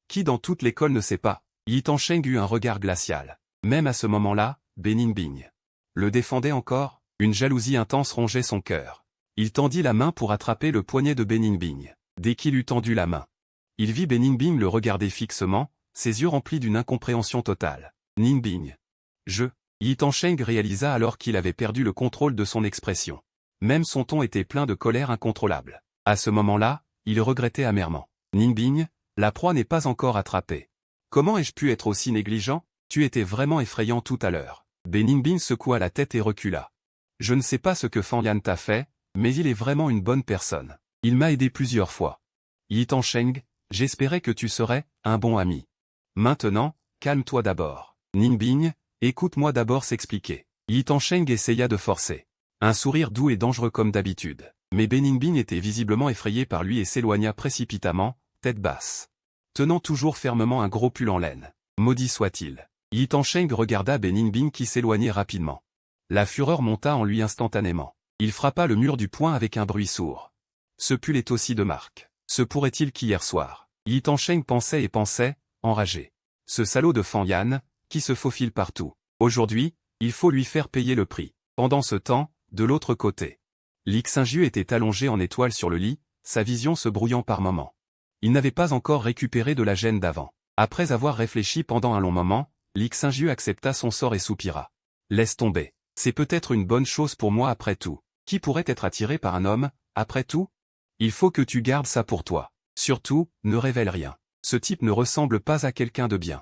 Qui dans toute l'école ne sait pas? Yi Tansheng eut un regard glacial. Même à ce moment-là, Beningbing le défendait encore, une jalousie intense rongeait son cœur. Il tendit la main pour attraper le poignet de Beningbing. Dès qu'il eut tendu la main, il vit Beningbing le regarder fixement, ses yeux remplis d'une incompréhension totale. Ningbing. Yi Tansheng réalisa alors qu'il avait perdu le contrôle de son expression. Même son ton était plein de colère incontrôlable. À ce moment-là, il regrettait amèrement. Ningbing, la proie n'est pas encore attrapée. Comment ai-je pu être aussi négligent? Tu étais vraiment effrayant tout à l'heure. Beningbing secoua la tête et recula. Je ne sais pas ce que Fanyan t'a fait, mais il est vraiment une bonne personne. Il m'a aidé plusieurs fois. Yi Tansheng, j'espérais que tu serais un bon ami. Maintenant, calme-toi d'abord. Ningbing, écoute-moi d'abord s'expliquer. Yi Tansheng essaya de forcer. Un sourire doux et dangereux comme d'habitude. Mais Beningbing était visiblement effrayé par lui et s'éloigna précipitamment, tête basse. Tenant toujours fermement un gros pull en laine. Maudit soit-il. Yi Tansheng regarda Beningbing qui s'éloignait rapidement. La fureur monta en lui instantanément. Il frappa le mur du poing avec un bruit sourd. Ce pull est aussi de marque. Se pourrait-il qu'hier soir, Yi Tansheng pensait et pensait, enragé. Ce salaud de Fanyan, qui se faufile partout. Aujourd'hui, il faut lui faire payer le prix. Pendant ce temps, de l'autre côté, Li Xingyu était allongé en étoile sur le lit, sa vision se brouillant par moments. Il n'avait pas encore récupéré de la gêne d'avant. Après avoir réfléchi pendant un long moment, Li Xingyu accepta son sort et soupira. Laisse tomber. C'est peut-être une bonne chose pour moi après tout. Qui pourrait être attiré par un homme, après tout? Il faut que tu gardes ça pour toi. Surtout, ne révèle rien. Ce type ne ressemble pas à quelqu'un de bien.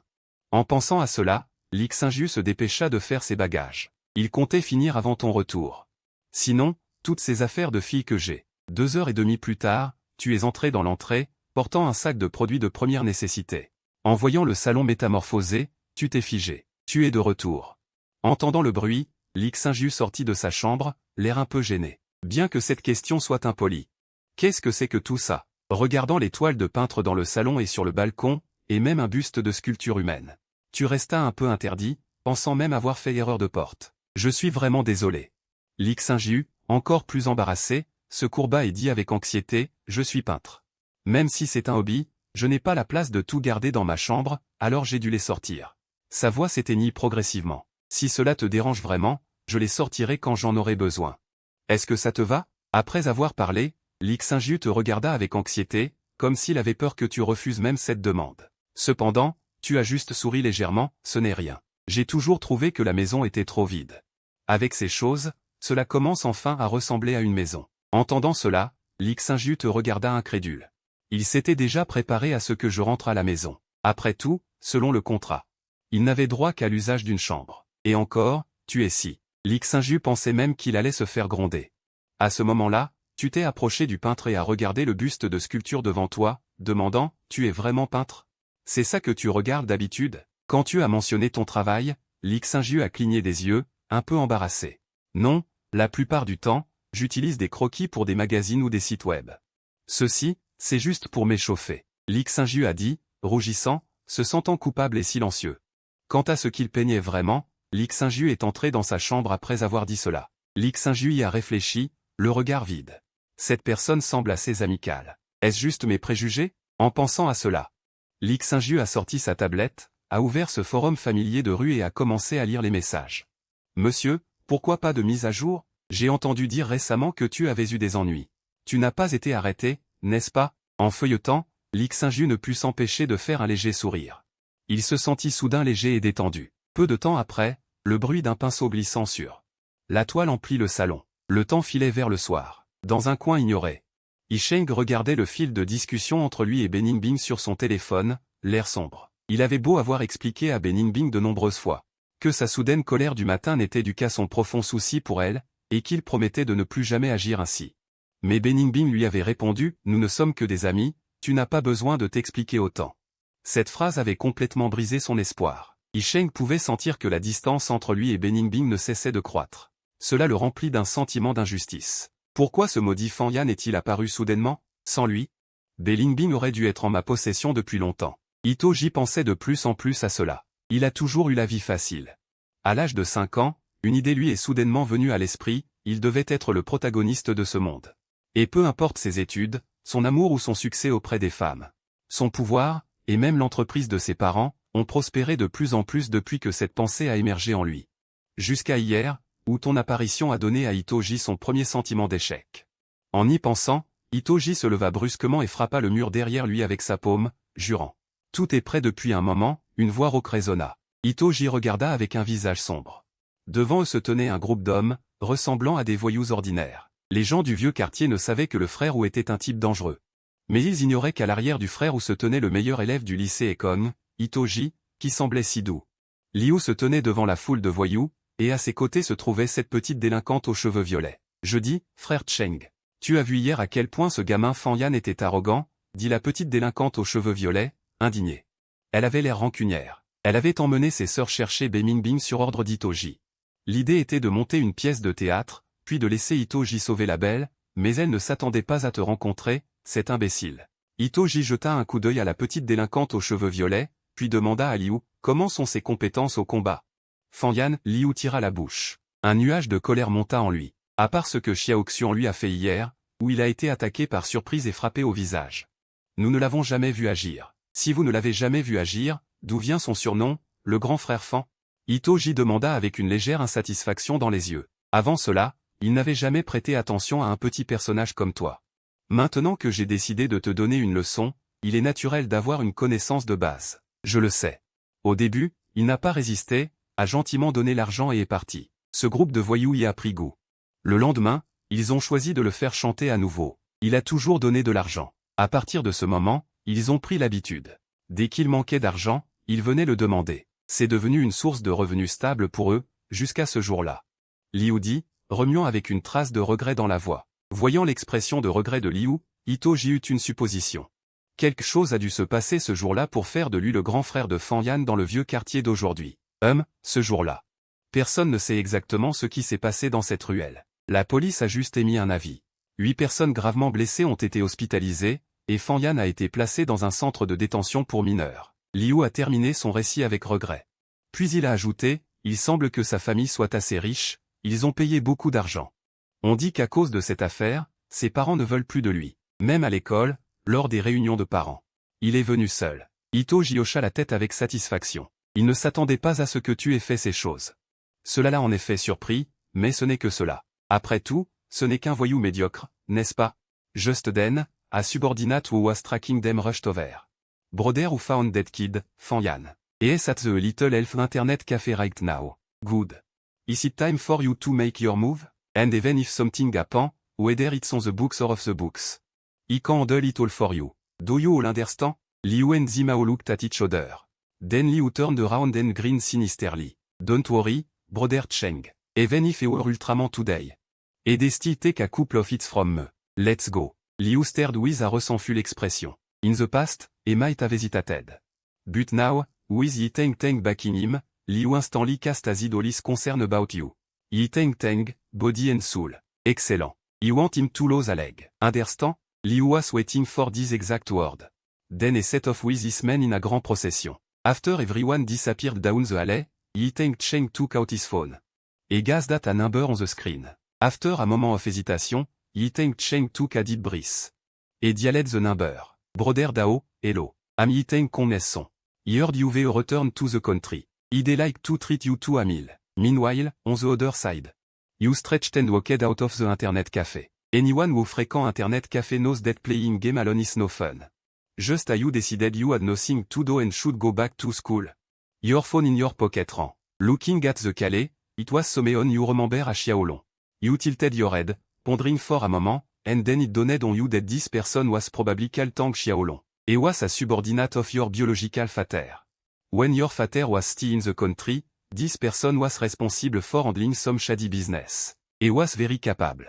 En pensant à cela, Li Xingyu se dépêcha de faire ses bagages. Il comptait finir avant ton retour. Sinon, toutes ces affaires de filles que j'ai. 2h30 plus tard, tu es entré dans l'entrée, portant un sac de produits de première nécessité. En voyant le salon métamorphosé, tu t'es figé. Tu es de retour. Entendant le bruit, Li Xingyu sortit de sa chambre, l'air un peu gêné. Bien que cette question soit impolie. Qu'est-ce que c'est que tout ça? Regardant les toiles de peintre dans le salon et sur le balcon, et même un buste de sculpture humaine. Tu restas un peu interdit, pensant même avoir fait erreur de porte. Je suis vraiment désolé. Lixingiu, encore plus embarrassé, se courba et dit avec anxiété, je suis peintre. Même si c'est un hobby, je n'ai pas la place de tout garder dans ma chambre, alors j'ai dû les sortir. Sa voix s'éteignit progressivement. Si cela te dérange vraiment, je les sortirai quand j'en aurai besoin. Est-ce que ça te va? Après avoir parlé, Lixingiu te regarda avec anxiété, comme s'il avait peur que tu refuses même cette demande. Cependant, tu as juste souri légèrement, ce n'est rien. J'ai toujours trouvé que la maison était trop vide. Avec ces choses, cela commence enfin à ressembler à une maison. Entendant cela, Lixingiu te regarda incrédule. Il s'était déjà préparé à ce que je rentre à la maison. Après tout, selon le contrat, il n'avait droit qu'à l'usage d'une chambre. Et encore, tu es si. Lixingiu pensait même qu'il allait se faire gronder. À ce moment-là, tu t'es approché du peintre et as regardé le buste de sculpture devant toi, demandant, tu es vraiment peintre? C'est ça que tu regardes d'habitude? Quand tu as mentionné ton travail, Lixingiu a cligné des yeux, un peu embarrassé. Non, la plupart du temps, j'utilise des croquis pour des magazines ou des sites web. Ceci, c'est juste pour m'échauffer. Lixingiu a dit, rougissant, se sentant coupable et silencieux. Quant à ce qu'il peignait vraiment, Lixingiu est entré dans sa chambre après avoir dit cela. Lixingiu y a réfléchi, le regard vide. Cette personne semble assez amicale. Est-ce juste mes préjugés? En pensant à cela, Lixingiu a sorti sa tablette, a ouvert ce forum familier de rue et a commencé à lire les messages. Monsieur, pourquoi pas de mise à jour? J'ai entendu dire récemment que tu avais eu des ennuis. Tu n'as pas été arrêté, n'est-ce pas? En feuilletant, Lixingiu ne put s'empêcher de faire un léger sourire. Il se sentit soudain léger et détendu. Peu de temps après, le bruit d'un pinceau glissant sur la toile emplit le salon. Le temps filait vers le soir. Dans un coin ignoré, Isheng regardait le fil de discussion entre lui et Beningbing sur son téléphone, l'air sombre. Il avait beau avoir expliqué à Beningbing de nombreuses fois que sa soudaine colère du matin n'était due qu'à son profond souci pour elle, et qu'il promettait de ne plus jamais agir ainsi. Mais Beningbing lui avait répondu, nous ne sommes que des amis, tu n'as pas besoin de t'expliquer autant. Cette phrase avait complètement brisé son espoir. Isheng pouvait sentir que la distance entre lui et Beningbing ne cessait de croître. Cela le remplit d'un sentiment d'injustice. Pourquoi ce maudit Fanyan est-il apparu soudainement, sans lui? Beningbing aurait dû être en ma possession depuis longtemps. Itoji pensait de plus en plus à cela. Il a toujours eu la vie facile. À l'âge de 5 ans, une idée lui est soudainement venue à l'esprit, il devait être le protagoniste de ce monde. Et peu importe ses études, son amour ou son succès auprès des femmes. Son pouvoir, et même l'entreprise de ses parents, ont prospéré de plus en plus depuis que cette pensée a émergé en lui. Jusqu'à hier, où ton apparition a donné à Itoji son premier sentiment d'échec. En y pensant, Itoji se leva brusquement et frappa le mur derrière lui avec sa paume, jurant. Tout est prêt depuis un moment, une voix rauque résonna. Itoji regarda avec un visage sombre. Devant eux se tenait un groupe d'hommes, ressemblant à des voyous ordinaires. Les gens du vieux quartier ne savaient que le frère Wu était un type dangereux. Mais ils ignoraient qu'à l'arrière du frère Wu se tenait le meilleur élève du lycée Ekong, Itoji, qui semblait si doux. Liu se tenait devant la foule de voyous, et à ses côtés se trouvait cette petite délinquante aux cheveux violets. Je dis, frère Cheng. Tu as vu hier à quel point ce gamin Fanyan était arrogant, dit la petite délinquante aux cheveux violets, indignée. Elle avait l'air rancunière. Elle avait emmené ses sœurs chercher Beningbing sur ordre d'Itoji. L'idée était de monter une pièce de théâtre, puis de laisser Itoji sauver la belle, mais elle ne s'attendait pas à te rencontrer, cet imbécile. Itoji jeta un coup d'œil à la petite délinquante aux cheveux violets, puis demanda à Liu, comment sont ses compétences au combat. Fanyan, Liu tira la bouche. Un nuage de colère monta en lui. À part ce que Xiaoxian lui a fait hier, où il a été attaqué par surprise et frappé au visage. Nous ne l'avons jamais vu agir. Si vous ne l'avez jamais vu agir, d'où vient son surnom, le grand frère Fan? Itoji demanda avec une légère insatisfaction dans les yeux. Avant cela, il n'avait jamais prêté attention à un petit personnage comme toi. Maintenant que j'ai décidé de te donner une leçon, il est naturel d'avoir une connaissance de base. Je le sais. Au début, il n'a pas résisté, a gentiment donné l'argent et est parti. Ce groupe de voyous y a pris goût. Le lendemain, ils ont choisi de le faire chanter à nouveau. Il a toujours donné de l'argent. À partir de ce moment, ils ont pris l'habitude. Dès qu'il manquait d'argent, ils venaient le demander. C'est devenu une source de revenus stable pour eux, jusqu'à ce jour-là. Liu dit, remuant avec une trace de regret dans la voix. Voyant l'expression de regret de Liu, Itoji eut une supposition. Quelque chose a dû se passer ce jour-là pour faire de lui le grand frère de Fanyan dans le vieux quartier d'aujourd'hui. Ce jour-là. Personne ne sait exactement ce qui s'est passé dans cette ruelle. La police a juste émis un avis. 8 personnes gravement blessées ont été hospitalisées, et Fanyan a été placé dans un centre de détention pour mineurs. Liu a terminé son récit avec regret. Puis il a ajouté, il semble que sa famille soit assez riche, ils ont payé beaucoup d'argent. On dit qu'à cause de cette affaire, ses parents ne veulent plus de lui. Même à l'école, lors des réunions de parents. Il est venu seul. Itoji hocha la tête avec satisfaction. Il ne s'attendait pas à ce que tu aies fait ces choses. Cela l'a en effet surpris, mais ce n'est que cela. Après tout, ce n'est qu'un voyou médiocre, n'est-ce pas? Just then, a subordinate who was tracking them rushed over. Brother who found dead kid, Fanyan. Yes at the little elf internet cafe right now. Good. Is it time for you to make your move? And even if something happen, whether it's on the books or off the books. I can handle it all for you. Do you all understand? Liu and Zimao looked at each other. Then Liu turned around and grinned sinisterly. Don't worry, brother Cheng. Even if I were Ultraman today. Et they still take a couple of hits from me. Let's go. Liu stared with a ressenful expression. In the past, he might have hesitated. But now, with the tang back in him, Liu instantly cast as idolis concern about you. He tang, body and soul. Excellent. You want him to lose a leg. Understand? Liu was waiting for this exact word. Then he set off with his men in a grand procession. After everyone disappeared down the alley, he thanked Cheng took out his phone. He gazed at a number on the screen. After a moment of hesitation, he thanked Cheng took a deep breath. He dialed the number. Brother Dao, hello. I'm Yiteng Kongnesson. He heard you've returned to the country. He'd like to treat you to a meal. Meanwhile, on the other side. You stretched and walked out of the internet cafe. Anyone who frequents internet cafe knows that playing game alone is no fun. Just as you decided you had nothing to do and should go back to school. Your phone in your pocket ran. Looking at the Calais, it was Someon you remember a Xiaolong. You tilted your head, pondering for a moment, and then it dawned on you that this person was probably called Tang Xiaolong. He was a subordinate of your biological father. When your father was still in the country, this person was responsible for handling some shady business. He was very capable.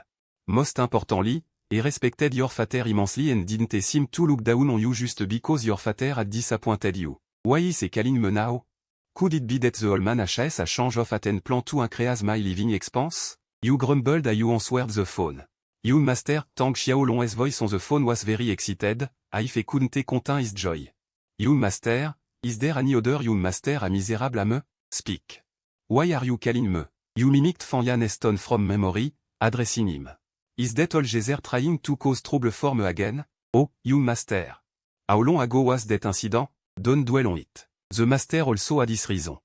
Most importantly, he respected your father immensely and didn't seem to look down on you just because your father had disappointed you. Why is he calling me now? Could it be that the old man has a change of at and plan to increase my living expense? You grumbled as you answered the phone. You master, Tang Xiaolong's voice on the phone was very excited, if he couldn't contain his joy. You master, is there any other you master a miserable à me? Speak. Why are you calling me? You mimicked Fanyan Eston from memory, addressing him. Is that all Jezer trying to cause trouble for me again? Oh, you master. How long ago was that incident? Don't dwell on it. The master also had his reason.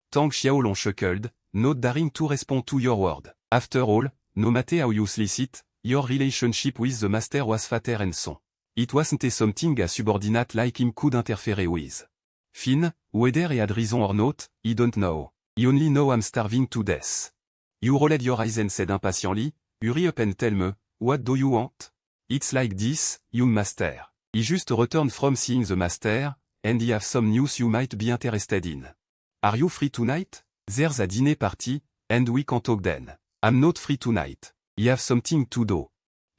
Tang Xiaolong chuckled, not daring to respond to your word. After all, no matter how you slice it, your relationship with the master was father and son. It wasn't something a subordinate like him could interfere with. Fine, whether he had reason or not, he don't know. He only know I'm starving to death. You rolled your eyes and said impatiently, hurry up and tell me, what do you want? It's like this, young master. He just returned from seeing the master, and he have some news you might be interested in. Are you free tonight? There's a dinner party, and we can talk then. I'm not free tonight. I have something to do.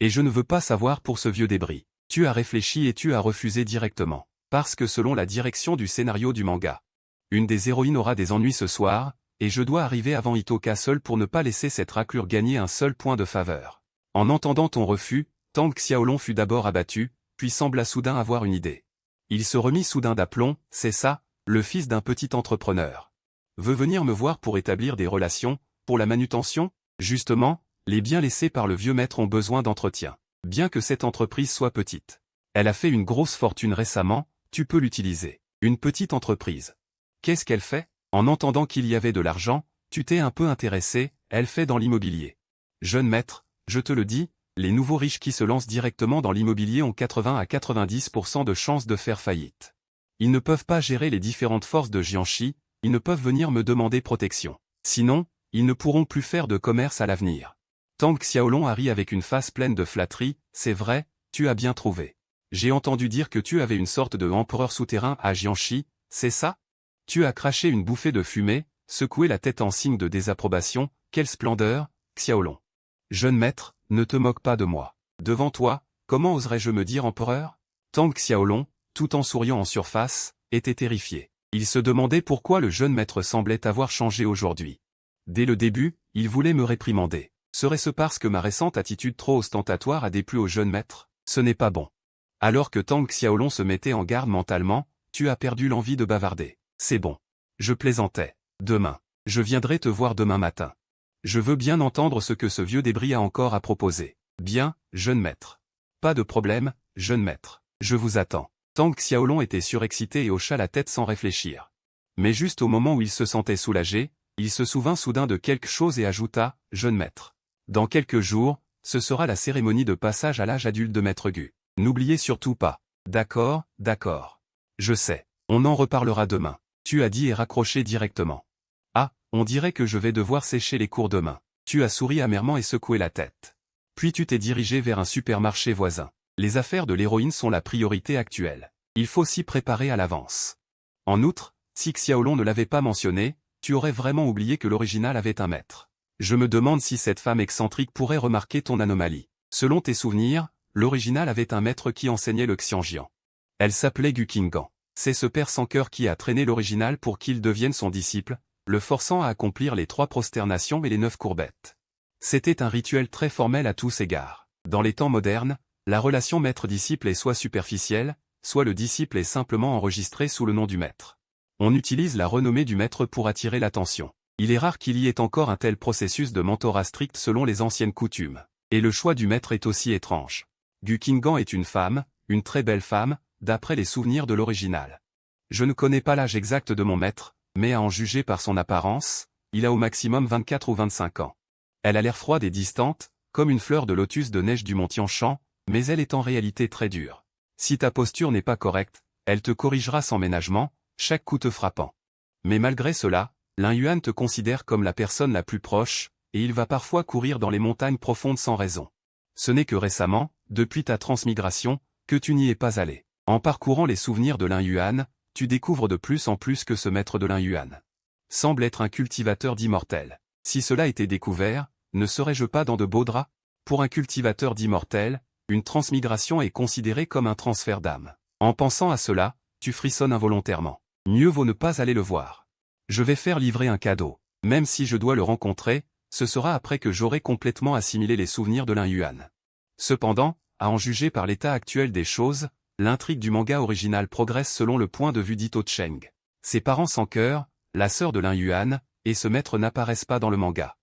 Et je ne veux pas savoir pour ce vieux débris. Tu as réfléchi et tu as refusé directement. Parce que selon la direction du scénario du manga, une des héroïnes aura des ennuis ce soir, et je dois arriver avant Itoka seul pour ne pas laisser cette raclure gagner un seul point de faveur. En entendant ton refus, Tang Xiaolong fut d'abord abattu, puis sembla soudain avoir une idée. Il se remit soudain d'aplomb, c'est ça, le fils d'un petit entrepreneur. Veut venir me voir pour établir des relations, pour la manutention? Justement, les biens laissés par le vieux maître ont besoin d'entretien. Bien que cette entreprise soit petite. Elle a fait une grosse fortune récemment, tu peux l'utiliser. Une petite entreprise. Qu'est-ce qu'elle fait? En entendant qu'il y avait de l'argent, tu t'es un peu intéressé, elle fait dans l'immobilier. Jeune maître, je te le dis, les nouveaux riches qui se lancent directement dans l'immobilier ont 80 à 90% de chances de faire faillite. Ils ne peuvent pas gérer les différentes forces de Jiangxi, ils ne peuvent venir me demander protection. Sinon, ils ne pourront plus faire de commerce à l'avenir. Tang Xiaolong a ri avec une face pleine de flatterie, c'est vrai, tu as bien trouvé. J'ai entendu dire que tu avais une sorte de empereur souterrain à Jiangxi, c'est ça? Tu as craché une bouffée de fumée, secoué la tête en signe de désapprobation, quelle splendeur, Xiaolong. Jeune maître, ne te moque pas de moi. Devant toi, comment oserais-je me dire empereur? Tang Xiaolong, tout en souriant en surface, était terrifié. Il se demandait pourquoi le jeune maître semblait avoir changé aujourd'hui. Dès le début, il voulait me réprimander. Serait-ce parce que ma récente attitude trop ostentatoire a déplu au jeune maître? Ce n'est pas bon. Alors que Tang Xiaolong se mettait en garde mentalement, tu as perdu l'envie de bavarder. C'est bon. Je plaisantais. Demain. Je viendrai te voir demain matin. Je veux bien entendre ce que ce vieux débris a encore à proposer. Bien, jeune maître. Pas de problème, jeune maître. Je vous attends. Tang Xiaolong était surexcité et hocha la tête sans réfléchir. Mais juste au moment où il se sentait soulagé, il se souvint soudain de quelque chose et ajouta, jeune maître. Dans quelques jours, ce sera la cérémonie de passage à l'âge adulte de Maître Gu. N'oubliez surtout pas. D'accord, d'accord. Je sais. On en reparlera demain. Tu as dit et raccroché directement. Ah, on dirait que je vais devoir sécher les cours demain. Tu as souri amèrement et secoué la tête. Puis tu t'es dirigé vers un supermarché voisin. Les affaires de l'héroïne sont la priorité actuelle. Il faut s'y préparer à l'avance. En outre, si Xiaolong ne l'avait pas mentionné, tu aurais vraiment oublié que l'original avait un maître. Je me demande si cette femme excentrique pourrait remarquer ton anomalie. Selon tes souvenirs, l'original avait un maître qui enseignait le xianjian. Elle s'appelait Gu Qinggan. C'est ce père sans cœur qui a traîné l'original pour qu'il devienne son disciple, le forçant à accomplir les 3 prosternations et les 9 courbettes. C'était un rituel très formel à tous égards. Dans les temps modernes, la relation maître-disciple est soit superficielle, soit le disciple est simplement enregistré sous le nom du maître. On utilise la renommée du maître pour attirer l'attention. Il est rare qu'il y ait encore un tel processus de mentorat strict selon les anciennes coutumes. Et le choix du maître est aussi étrange. Gu Qinggan est une femme, une très belle femme, d'après les souvenirs de l'original. Je ne connais pas l'âge exact de mon maître, mais à en juger par son apparence, il a au maximum 24 ou 25 ans. Elle a l'air froide et distante, comme une fleur de lotus de neige du mont Tianshan, mais elle est en réalité très dure. Si ta posture n'est pas correcte, elle te corrigera sans ménagement, chaque coup te frappant. Mais malgré cela, Lin Yuan te considère comme la personne la plus proche, et il va parfois courir dans les montagnes profondes sans raison. Ce n'est que récemment, depuis ta transmigration, que tu n'y es pas allé. En parcourant les souvenirs de Lin Yuan, tu découvres de plus en plus que ce maître de Lin Yuan semble être un cultivateur d'immortels. Si cela était découvert, ne serais-je pas dans de beaux draps? Pour un cultivateur d'immortels, une transmigration est considérée comme un transfert d'âme. En pensant à cela, tu frissonnes involontairement. Mieux vaut ne pas aller le voir. Je vais faire livrer un cadeau. Même si je dois le rencontrer, ce sera après que j'aurai complètement assimilé les souvenirs de Lin Yuan. Cependant, à en juger par l'état actuel des choses, l'intrigue du manga original progresse selon le point de vue d'Ito Cheng. Ses parents sans cœur, la sœur de Lin Yuan, et ce maître n'apparaissent pas dans le manga.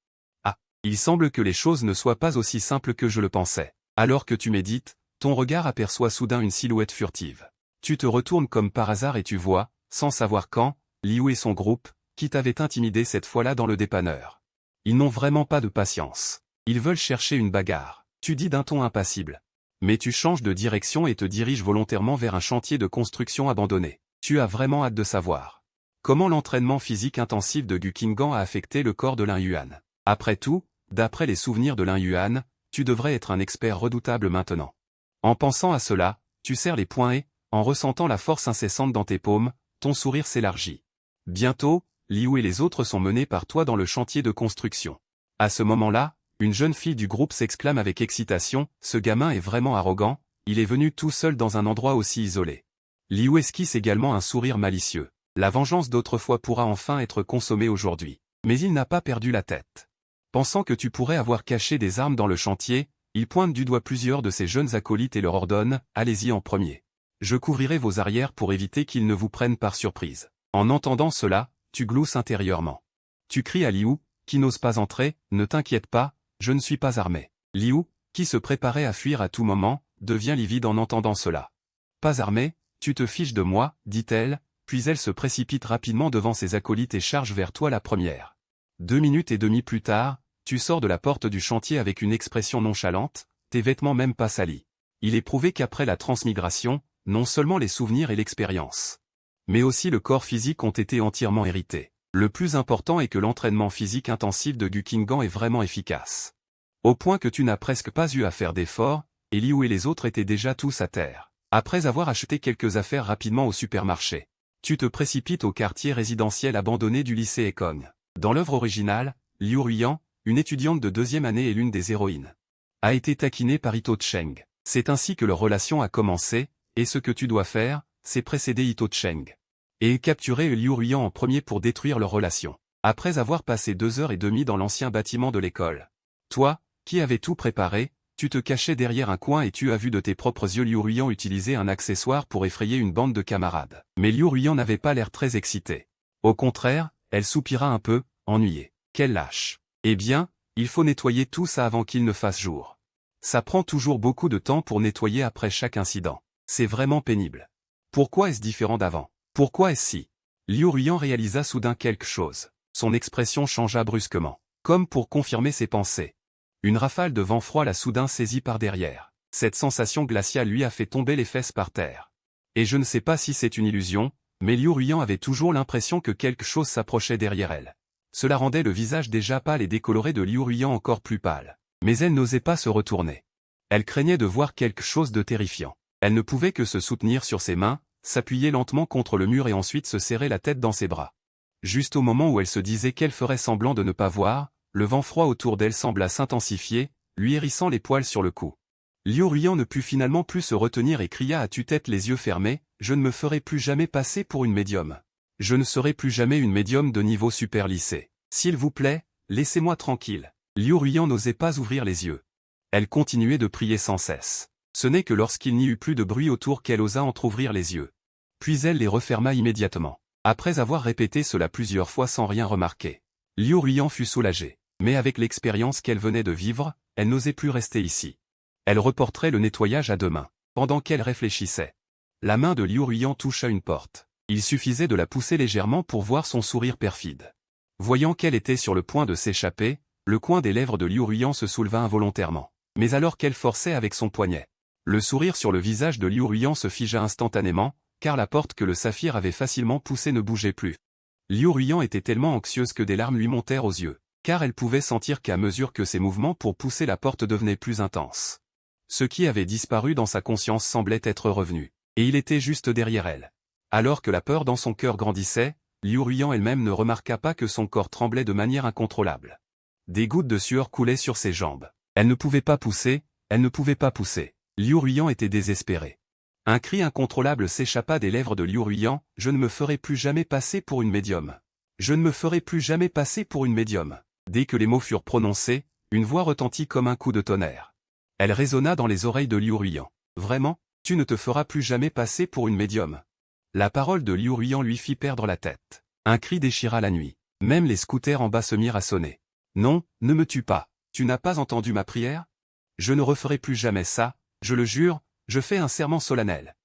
Ah, il semble que les choses ne soient pas aussi simples que je le pensais. Alors que tu médites, ton regard aperçoit soudain une silhouette furtive. Tu te retournes comme par hasard et tu vois, sans savoir quand, Liu et son groupe, qui t'avaient intimidé cette fois-là dans le dépanneur. Ils n'ont vraiment pas de patience. Ils veulent chercher une bagarre. Tu dis d'un ton impassible. Mais tu changes de direction et te diriges volontairement vers un chantier de construction abandonné. Tu as vraiment hâte de savoir comment l'entraînement physique intensif de Gu Qinggan a affecté le corps de Lin Yuan. Après tout, d'après les souvenirs de Lin Yuan, tu devrais être un expert redoutable maintenant. En pensant à cela, tu serres les poings et, en ressentant la force incessante dans tes paumes, ton sourire s'élargit. Bientôt, Liu et les autres sont menés par toi dans le chantier de construction. À ce moment-là, une jeune fille du groupe s'exclame avec excitation, « Ce gamin est vraiment arrogant, il est venu tout seul dans un endroit aussi isolé. » Liu esquisse également un sourire malicieux. La vengeance d'autrefois pourra enfin être consommée aujourd'hui. Mais il n'a pas perdu la tête. Pensant que tu pourrais avoir caché des armes dans le chantier, il pointe du doigt plusieurs de ses jeunes acolytes et leur ordonne, « Allez-y en premier. Je couvrirai vos arrières pour éviter qu'ils ne vous prennent par surprise. » En entendant cela, tu glousses intérieurement. Tu cries à Liu, qui n'ose pas entrer, « Ne t'inquiète pas, je ne suis pas armé. » Liu, qui se préparait à fuir à tout moment, devient livide en entendant cela. « Pas armé, tu te fiches de moi, dit-elle, puis elle se précipite rapidement devant ses acolytes et charge vers toi la première. 2 minutes et demie plus tard, tu sors de la porte du chantier avec une expression nonchalante, tes vêtements même pas salis. Il est prouvé qu'après la transmigration, non seulement les souvenirs et l'expérience, mais aussi le corps physique ont été entièrement hérités. Le plus important est que l'entraînement physique intensif de Gu Qinggan est vraiment efficace. Au point que tu n'as presque pas eu à faire d'efforts, et Liu et les autres étaient déjà tous à terre. Après avoir acheté quelques affaires rapidement au supermarché, tu te précipites au quartier résidentiel abandonné du lycée Ekong. Dans l'œuvre originale, Liu Ruiyan, une étudiante de 2e année et l'une des héroïnes, a été taquinée par Ito Cheng. C'est ainsi que leur relation a commencé, et ce que tu dois faire, c'est précéder Ito Cheng et capturer Liu Ruiyan en premier pour détruire leur relation. Après avoir passé 2 heures et demie dans l'ancien bâtiment de l'école, Toi, qui avais tout préparé, tu te cachais derrière un coin et tu as vu de tes propres yeux Liu Ruiyan utiliser un accessoire pour effrayer une bande de camarades. Mais Liu Ruiyan n'avait pas l'air très excitée. Au contraire, elle soupira un peu, ennuyée. Quelle lâche. Eh bien, il faut nettoyer tout ça avant qu'il ne fasse jour. Ça prend toujours beaucoup de temps pour nettoyer après chaque incident. C'est vraiment pénible. Pourquoi est-ce différent d'avant? Pourquoi est-ce si? Liu Ruiyan réalisa soudain quelque chose. Son expression changea brusquement, comme pour confirmer ses pensées. Une rafale de vent froid l'a soudain saisi par derrière. Cette sensation glaciale lui a fait tomber les fesses par terre. Et je ne sais pas si c'est une illusion, mais Liu Ruiyan avait toujours l'impression que quelque chose s'approchait derrière elle. Cela rendait le visage déjà pâle et décoloré de Liu Ruiyan encore plus pâle. Mais elle n'osait pas se retourner. Elle craignait de voir quelque chose de terrifiant. Elle ne pouvait que se soutenir sur ses mains, s'appuyer lentement contre le mur et ensuite se serrer la tête dans ses bras. Juste au moment où elle se disait qu'elle ferait semblant de ne pas voir, le vent froid autour d'elle sembla s'intensifier, lui hérissant les poils sur le cou. Liu Ruiyan ne put finalement plus se retenir et cria à tue-tête les yeux fermés, « Je ne me ferai plus jamais passer pour une médium. Je ne serai plus jamais une médium de niveau super lycée. S'il vous plaît, laissez-moi tranquille. » Liu Ruiyan n'osait pas ouvrir les yeux. Elle continuait de prier sans cesse. Ce n'est que lorsqu'il n'y eut plus de bruit autour qu'elle osa entr'ouvrir les yeux. Puis elle les referma immédiatement. Après avoir répété cela plusieurs fois sans rien remarquer, Liu Ruiyan fut soulagée. Mais avec l'expérience qu'elle venait de vivre, elle n'osait plus rester ici. Elle reporterait le nettoyage à demain. Pendant qu'elle réfléchissait, la main de Liu Ruiyan toucha une porte. Il suffisait de la pousser légèrement pour voir son sourire perfide. Voyant qu'elle était sur le point de s'échapper, le coin des lèvres de Liu Ruiyan se souleva involontairement. Mais alors qu'elle forçait avec son poignet, le sourire sur le visage de Liu Ruiyan se figea instantanément, car la porte que le saphir avait facilement poussée ne bougeait plus. Liu Ruiyan était tellement anxieuse que des larmes lui montèrent aux yeux, car elle pouvait sentir qu'à mesure que ses mouvements pour pousser la porte devenaient plus intenses, ce qui avait disparu dans sa conscience semblait être revenu, et il était juste derrière elle. Alors que la peur dans son cœur grandissait, Liu Ruiyan elle-même ne remarqua pas que son corps tremblait de manière incontrôlable. Des gouttes de sueur coulaient sur ses jambes. Elle ne pouvait pas pousser, elle ne pouvait pas pousser. Liu Ruiyan était désespéré. Un cri incontrôlable s'échappa des lèvres de Liu Ruiyan, « Je ne me ferai plus jamais passer pour une médium. Je ne me ferai plus jamais passer pour une médium. » Dès que les mots furent prononcés, une voix retentit comme un coup de tonnerre. Elle résonna dans les oreilles de Liu Ruiyan. « Vraiment, tu ne te feras plus jamais passer pour une médium. » La parole de Liu Ruiyan lui fit perdre la tête. Un cri déchira la nuit. Même les scooters en bas se mirent à sonner. « Non, ne me tue pas. Tu n'as pas entendu ma prière? Je ne referai plus jamais ça, je le jure, je fais un serment solennel.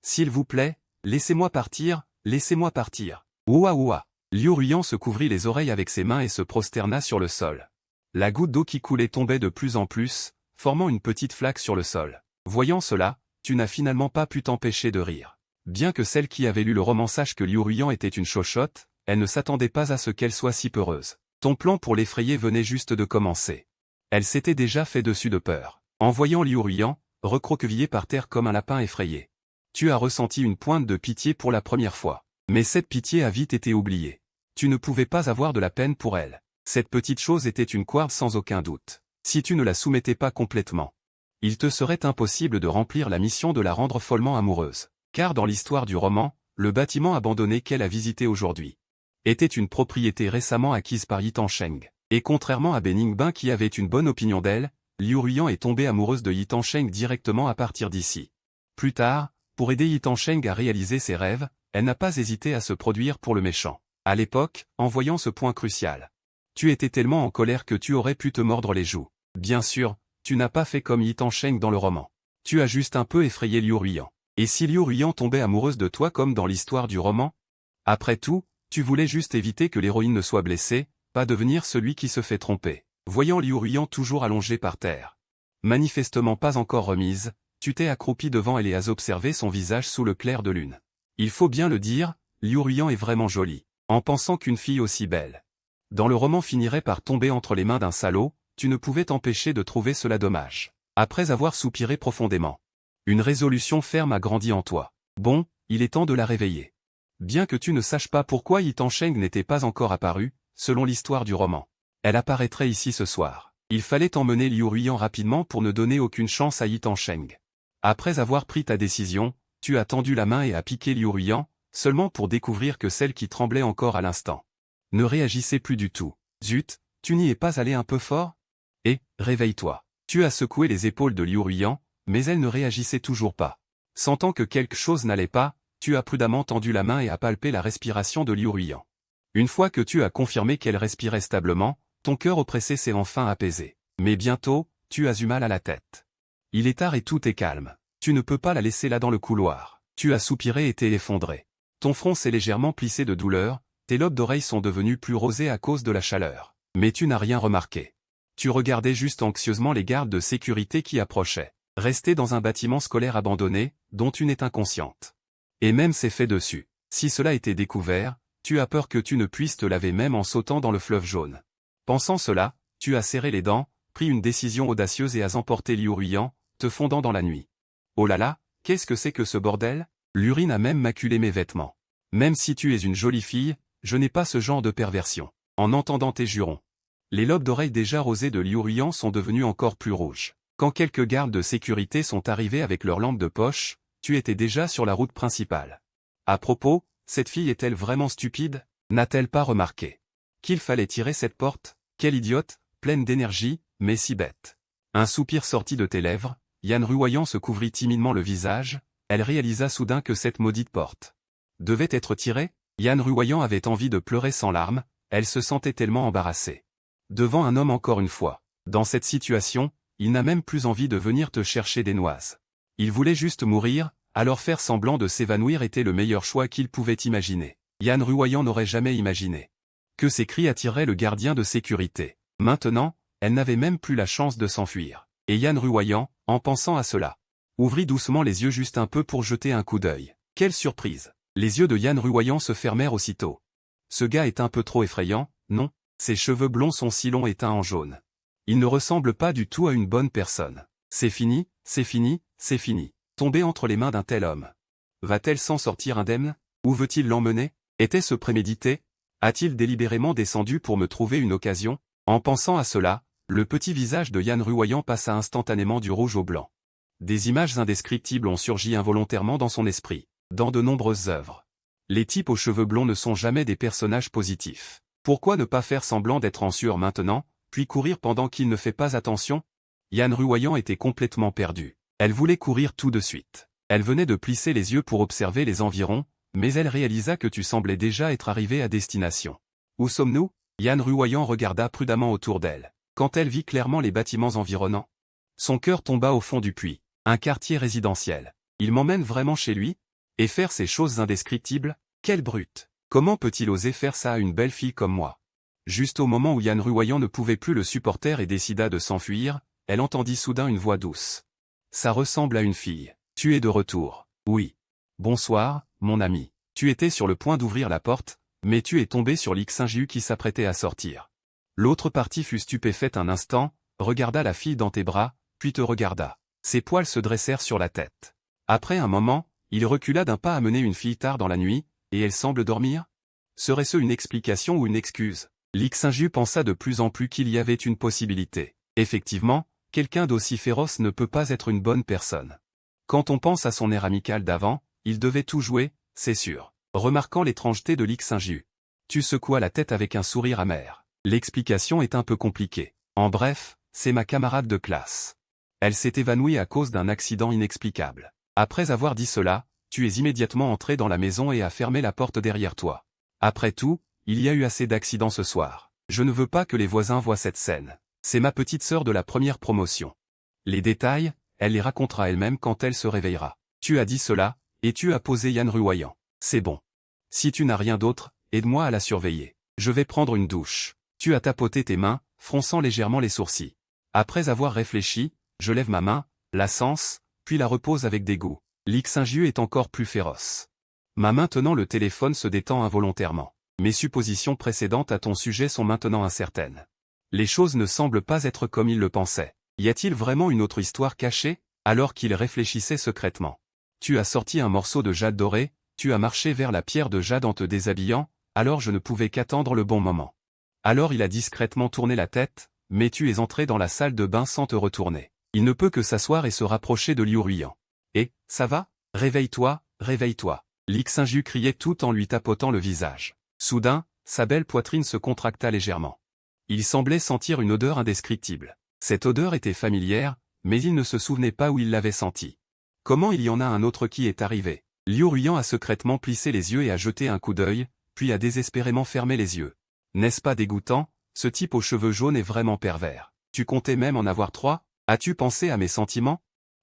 S'il vous plaît, laissez-moi partir, laissez-moi partir. » Ouah ouah. Liu Ruiyan se couvrit les oreilles avec ses mains et se prosterna sur le sol. La goutte d'eau qui coulait tombait de plus en plus, formant une petite flaque sur le sol. Voyant cela, tu n'as finalement pas pu t'empêcher de rire. Bien que celle qui avait lu le roman sache que Liu Ruiyan était une chochotte, elle ne s'attendait pas à ce qu'elle soit si peureuse. Ton plan pour l'effrayer venait juste de commencer. Elle s'était déjà fait dessus de peur. En voyant Liu Ruiyan, recroquevillé par terre comme un lapin effrayé. Tu as ressenti une pointe de pitié pour la première fois. Mais cette pitié a vite été oubliée. Tu ne pouvais pas avoir de la peine pour elle. Cette petite chose était une couarde sans aucun doute. Si tu ne la soumettais pas complètement, il te serait impossible de remplir la mission de la rendre follement amoureuse. Car dans l'histoire du roman, le bâtiment abandonné qu'elle a visité aujourd'hui était une propriété récemment acquise par Yi Tansheng. Et contrairement à Beningbin qui avait une bonne opinion d'elle, Liu Ruiyan est tombée amoureuse de Yi Tansheng directement à partir d'ici. Plus tard, pour aider Yi Tansheng à réaliser ses rêves, elle n'a pas hésité à se produire pour le méchant. À l'époque, en voyant ce point crucial, tu étais tellement en colère que tu aurais pu te mordre les joues. Bien sûr, tu n'as pas fait comme Yi Tansheng dans le roman. Tu as juste un peu effrayé Liu Ruiyan. Et si Liu Ruiyan tombait amoureuse de toi comme dans l'histoire du roman? Après tout, tu voulais juste éviter que l'héroïne ne soit blessée, pas devenir celui qui se fait tromper. Voyant Liu Ruiyan toujours allongée par terre, manifestement pas encore remise, tu t'es accroupi devant elle et as observé son visage sous le clair de lune. Il faut bien le dire, Liu Ruiyan est vraiment jolie. En pensant qu'une fille aussi belle dans le roman finirait par tomber entre les mains d'un salaud, tu ne pouvais t'empêcher de trouver cela dommage. Après avoir soupiré profondément, une résolution ferme a grandi en toi. Bon, il est temps de la réveiller. Bien que tu ne saches pas pourquoi Yi Tansheng n'était pas encore apparue, selon l'histoire du roman, elle apparaîtrait ici ce soir. Il fallait emmener Liu Ruiyan rapidement pour ne donner aucune chance à Yi Tansheng. Après avoir pris ta décision, tu as tendu la main et as piqué Liu Ruiyan, seulement pour découvrir que celle qui tremblait encore à l'instant ne réagissait plus du tout. Zut, tu n'y es pas allé un peu fort? Réveille-toi. Tu as secoué les épaules de Liu Ruiyan, mais elle ne réagissait toujours pas. Sentant que quelque chose n'allait pas, tu as prudemment tendu la main et as palpé la respiration de Liu Ruiyan. Une fois que tu as confirmé qu'elle respirait stablement, ton cœur oppressé s'est enfin apaisé. Mais bientôt, tu as eu mal à la tête. Il est tard et tout est calme. Tu ne peux pas la laisser là dans le couloir. Tu as soupiré et t'es effondré. Ton front s'est légèrement plissé de douleur, tes lobes d'oreilles sont devenus plus rosés à cause de la chaleur. Mais tu n'as rien remarqué. Tu regardais juste anxieusement les gardes de sécurité qui approchaient. Resté dans un bâtiment scolaire abandonné, dont une est inconsciente. Et même c'est fait dessus. Si cela était découvert, tu as peur que tu ne puisses te laver même en sautant dans le fleuve jaune. Pensant cela, tu as serré les dents, pris une décision audacieuse et as emporté Liu Ruiyan, te fondant dans la nuit. Oh là là, qu'est-ce que c'est que ce bordel? L'urine a même maculé mes vêtements. Même si tu es une jolie fille, je n'ai pas ce genre de perversion. En entendant tes jurons. Les lobes d'oreilles déjà rosés de Liu Ruiyan sont devenus encore plus rouges. Quand quelques gardes de sécurité sont arrivés avec leurs lampes de poche, tu étais déjà sur la route principale. À propos, cette fille est-elle vraiment stupide? N'a-t-elle pas remarqué qu'il fallait tirer cette porte? Quelle idiote, pleine d'énergie, mais si bête. Un soupir sortit de tes lèvres, Yan Ruoyan se couvrit timidement le visage, elle réalisa soudain que cette maudite porte devait être tirée. Yan Ruoyan avait envie de pleurer sans larmes, elle se sentait tellement embarrassée. Devant un homme encore une fois. Dans cette situation, il n'a même plus envie de venir te chercher des noises. Il voulait juste mourir, alors faire semblant de s'évanouir était le meilleur choix qu'il pouvait imaginer. Yan Ruoyan n'aurait jamais imaginé que ces cris attireraient le gardien de sécurité. Maintenant, elle n'avait même plus la chance de s'enfuir. Et Yan Ruoyan, en pensant à cela, ouvrit doucement les yeux juste un peu pour jeter un coup d'œil. Quelle surprise! Les yeux de Yan Ruoyan se fermèrent aussitôt. Ce gars est un peu trop effrayant, non? Ses cheveux blonds sont si longs et teints en jaune. Il ne ressemble pas du tout à une bonne personne. C'est fini, c'est fini, c'est fini. Tomber entre les mains d'un tel homme. Va-t-elle s'en sortir indemne? Où veut-il l'emmener? Était-ce prémédité? A-t-il délibérément descendu pour me trouver une occasion? En pensant à cela, le petit visage de Yan Ruoyan passa instantanément du rouge au blanc. Des images indescriptibles ont surgi involontairement dans son esprit, dans de nombreuses œuvres. Les types aux cheveux blonds ne sont jamais des personnages positifs. Pourquoi ne pas faire semblant d'être en sueur maintenant, puis courir pendant qu'il ne fait pas attention? Yan Ruoyan était complètement perdue. Elle voulait courir tout de suite. Elle venait de plisser les yeux pour observer les environs, mais elle réalisa que tu semblais déjà être arrivé à destination. Où sommes-nous? Yan Ruoyan regarda prudemment autour d'elle. Quand elle vit clairement les bâtiments environnants, son cœur tomba au fond du puits. Un quartier résidentiel. Il m'emmène vraiment chez lui? Et faire ces choses indescriptibles? Quelle brute! Comment peut-il oser faire ça à une belle fille comme moi? Juste au moment où Yan Ruoyan ne pouvait plus le supporter et décida de s'enfuir, elle entendit soudain une voix douce. Ça ressemble à une fille. Tu es de retour. Oui. Bonsoir, mon ami. Tu étais sur le point d'ouvrir la porte, mais tu es tombé sur Lixinjiu qui s'apprêtait à sortir. L'autre partie fut stupéfaite un instant, regarda la fille dans tes bras, puis te regarda. Ses poils se dressèrent sur la tête. Après un moment, il recula d'un pas à mener une fille tard dans la nuit, et elle semble dormir? Serait-ce une explication ou une excuse? Lixinjiu pensa de plus en plus qu'il y avait une possibilité. Effectivement, quelqu'un d'aussi féroce ne peut pas être une bonne personne. Quand on pense à son air amical d'avant, il devait tout jouer, c'est sûr. Remarquant l'étrangeté de Lixinjiu, tu secouas la tête avec un sourire amer. L'explication est un peu compliquée. En bref, c'est ma camarade de classe. Elle s'est évanouie à cause d'un accident inexplicable. Après avoir dit cela, tu es immédiatement entré dans la maison et as fermé la porte derrière toi. Après tout, il y a eu assez d'accidents ce soir. Je ne veux pas que les voisins voient cette scène. C'est ma petite sœur de la première promotion. Les détails, elle les racontera elle-même quand elle se réveillera. Tu as dit cela, et tu as posé Yan Ruoyan. C'est bon. Si tu n'as rien d'autre, aide-moi à la surveiller. Je vais prendre une douche. Tu as tapoté tes mains, fronçant légèrement les sourcils. Après avoir réfléchi, je lève ma main, la sens, puis la repose avec dégoût. Lixinjiu est encore plus féroce. Ma main tenant le téléphone se détend involontairement. Mes suppositions précédentes à ton sujet sont maintenant incertaines. Les choses ne semblent pas être comme il le pensait. Y a-t-il vraiment une autre histoire cachée? Alors qu'il réfléchissait secrètement. Tu as sorti un morceau de jade doré, tu as marché vers la pierre de jade en te déshabillant, alors je ne pouvais qu'attendre le bon moment. Alors il a discrètement tourné la tête, mais tu es entré dans la salle de bain sans te retourner. Il ne peut que s'asseoir et se rapprocher de Liu Ruiyan. Et, ça va? Réveille-toi, réveille-toi. Lixinjiu criait tout en lui tapotant le visage. Soudain, sa belle poitrine se contracta légèrement. Il semblait sentir une odeur indescriptible. Cette odeur était familière, mais il ne se souvenait pas où il l'avait sentie. Comment il y en a un autre qui est arrivé? Liu Ruyan a secrètement plissé les yeux et a jeté un coup d'œil, puis a désespérément fermé les yeux. N'est-ce pas dégoûtant? Ce type aux cheveux jaunes est vraiment pervers. Tu comptais même en avoir 3? As-tu pensé à mes sentiments?